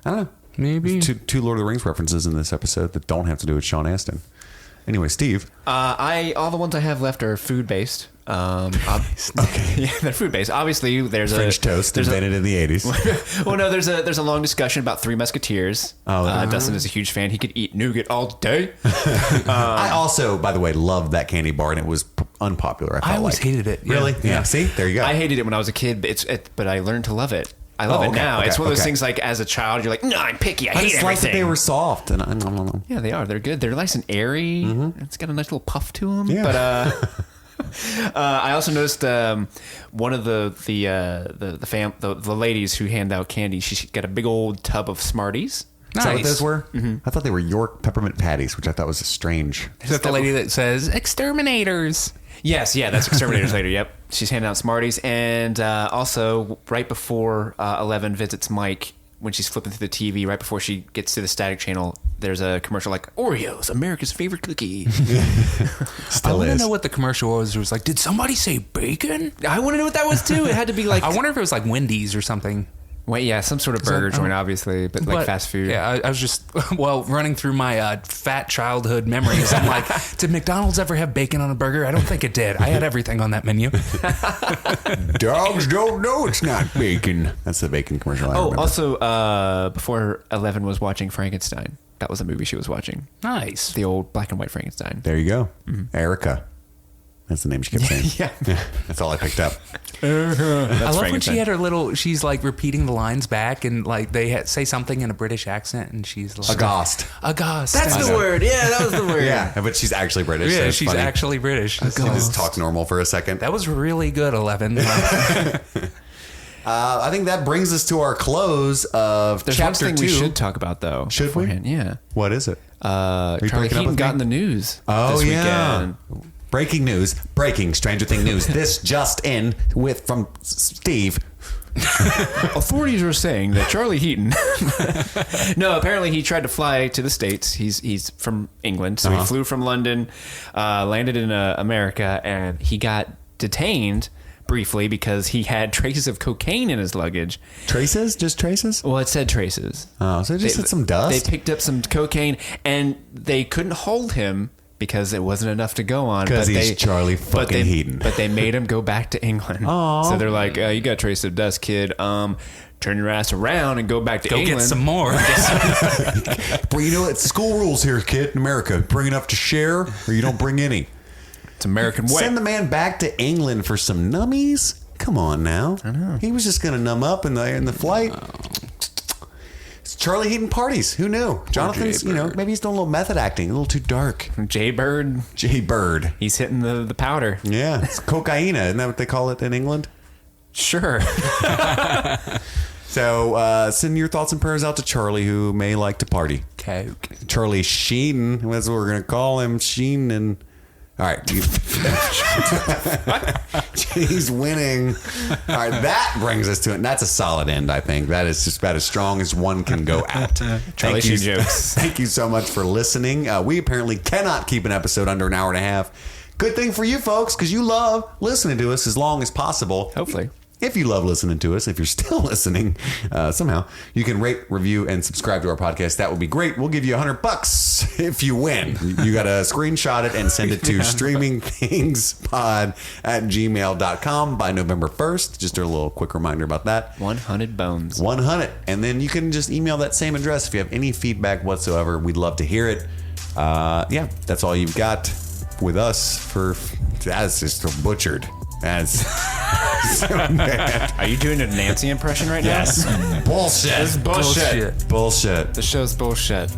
[SPEAKER 8] I don't know.
[SPEAKER 9] Maybe
[SPEAKER 8] two Lord of the Rings references in this episode that don't have to do with Sean Astin. Anyway, Steve.
[SPEAKER 10] All the ones I have left are food based.
[SPEAKER 8] Okay.
[SPEAKER 10] Yeah, they're food based. Obviously, there's
[SPEAKER 8] French toast invented in the 80s.
[SPEAKER 10] Well, no, there's a long discussion about Three Musketeers. Dustin is a huge fan. He could eat nougat all day.
[SPEAKER 8] I also, by the way, loved that candy bar, and it was unpopular.
[SPEAKER 9] I always hated it. Yeah.
[SPEAKER 8] Really? Yeah. See, there you go.
[SPEAKER 10] I hated it when I was a kid, but I learned to love it. I love it now. It's one of those things like as a child, you're like, no, I'm picky. I hate
[SPEAKER 8] just like that
[SPEAKER 10] everything.
[SPEAKER 8] they were soft, and I don't know.
[SPEAKER 10] Yeah, they are. They're good. They're nice and airy. It's got a nice little puff to them.
[SPEAKER 8] Yeah.
[SPEAKER 10] But I also noticed one of the ladies who hand out candy. She got a big old tub of Smarties.
[SPEAKER 8] Is that what those were? I thought they were York peppermint patties, which I thought was strange.
[SPEAKER 9] Is that the lady that says exterminators?
[SPEAKER 10] Yes, yeah, that's Exterminators later. Yep, she's handing out Smarties, and also right before 11 visits Mike, when she's flipping through the TV, right before she gets to the static channel, there's a commercial like Oreos, America's favorite cookie.
[SPEAKER 9] I want to know what the commercial was. It was like, did somebody say bacon?
[SPEAKER 10] I want to know what that was too. It had to be like.
[SPEAKER 9] I wonder if it was like Wendy's or something.
[SPEAKER 10] Wait, yeah, some sort of burger joint, obviously, but like fast food.
[SPEAKER 9] Yeah, I was just, running through my fat childhood memories. I'm like, did McDonald's ever have bacon on a burger? I don't think it did. I had everything on that menu.
[SPEAKER 8] Dogs don't know it's not bacon. That's the bacon commercial. I remember.
[SPEAKER 10] Also, before 11 was watching Frankenstein. That was the movie she was watching.
[SPEAKER 9] Nice.
[SPEAKER 10] The old black and white Frankenstein.
[SPEAKER 8] There you go. Erica. That's the name she kept saying.
[SPEAKER 10] Yeah.
[SPEAKER 8] That's all I picked up.
[SPEAKER 9] I love when she had her little, she's like repeating the lines back and like they say something in a British accent and she's like.
[SPEAKER 8] Aghast.
[SPEAKER 9] Aghast.
[SPEAKER 10] That's the word. Yeah, that was the word.
[SPEAKER 8] Yeah, but she's actually British.
[SPEAKER 9] Yeah,
[SPEAKER 8] so it's
[SPEAKER 9] she's
[SPEAKER 8] funny.
[SPEAKER 9] actually British.
[SPEAKER 8] She just talked normal for a second.
[SPEAKER 9] That was really good, 11.
[SPEAKER 8] I think that brings us to our close of
[SPEAKER 10] There's
[SPEAKER 8] chapter
[SPEAKER 10] one
[SPEAKER 8] 2.
[SPEAKER 10] thing we should talk about though.
[SPEAKER 8] Should we?
[SPEAKER 10] beforehand. Yeah.
[SPEAKER 8] What is it?
[SPEAKER 10] Charlie
[SPEAKER 8] breaking up
[SPEAKER 10] Heaton
[SPEAKER 8] with
[SPEAKER 10] got
[SPEAKER 8] me?
[SPEAKER 10] in the news.
[SPEAKER 8] Oh,
[SPEAKER 10] this
[SPEAKER 8] yeah.
[SPEAKER 10] weekend.
[SPEAKER 8] Breaking news. Breaking Stranger Thing news. This just in from Steve.
[SPEAKER 10] Authorities are saying that Charlie Heaton. No, apparently he tried to fly to the States. He's from England, so he flew from London, landed in America, and he got detained briefly because he had traces of cocaine in his luggage.
[SPEAKER 8] Traces? Just traces?
[SPEAKER 10] Well, it said traces.
[SPEAKER 8] Oh, so it just said some dust?
[SPEAKER 10] They picked up some cocaine, and they couldn't hold him because it wasn't enough to go on.
[SPEAKER 8] 'Cause
[SPEAKER 10] But
[SPEAKER 8] he's Charlie
[SPEAKER 10] but
[SPEAKER 8] fucking Heaton.
[SPEAKER 10] But they made him go back to England.
[SPEAKER 8] Aw.
[SPEAKER 10] So they're like, you got trace of dust, kid. Turn your ass around and go back to
[SPEAKER 9] Go
[SPEAKER 10] England.
[SPEAKER 9] get some more.
[SPEAKER 8] Well, you know, it's school rules here, kid, in America. Bring enough to share, or you don't bring any.
[SPEAKER 10] It's American way.
[SPEAKER 8] Send the man back to England for some nummies? Come on now. I know. He was just going to numb up in the flight. It's Charlie Heaton parties. Who knew? Jonathan's, maybe he's doing a little method acting, a little too dark.
[SPEAKER 10] Jay Bird.
[SPEAKER 8] Jay Bird.
[SPEAKER 10] He's hitting the powder.
[SPEAKER 8] Yeah, it's cocaine. Isn't that what they call it in England?
[SPEAKER 10] Sure.
[SPEAKER 8] So send your thoughts and prayers out to Charlie, who may like to party.
[SPEAKER 9] Coke.
[SPEAKER 8] Charlie Sheen. That's what we're going to call him. Sheen and... All right. He's winning. All right. That brings us to it. And that's a solid end, I think. That is just about as strong as one can go at.
[SPEAKER 10] Charlie Sheen jokes.
[SPEAKER 8] Thank you so much for listening. We apparently cannot keep an episode under an hour and a half. Good thing for you folks, because you love listening to us as long as possible.
[SPEAKER 10] Hopefully.
[SPEAKER 8] If you love listening to us, if you're still listening, somehow, you can rate, review, and subscribe to our podcast. That would be great. We'll give you $100 if you win. You got to screenshot it and send it to streamingthingspod@gmail.com by November 1st. Just a little quick reminder about that.
[SPEAKER 10] 100 bones.
[SPEAKER 8] 100. And then you can just email that same address if you have any feedback whatsoever. We'd love to hear it. Yeah, that's all you've got with us for... That's just butchered. That's so bad.
[SPEAKER 10] Are you doing a Nancy impression right now?
[SPEAKER 8] Yes. Bullshit.
[SPEAKER 10] It's bullshit.
[SPEAKER 8] Bullshit.
[SPEAKER 10] The show's bullshit.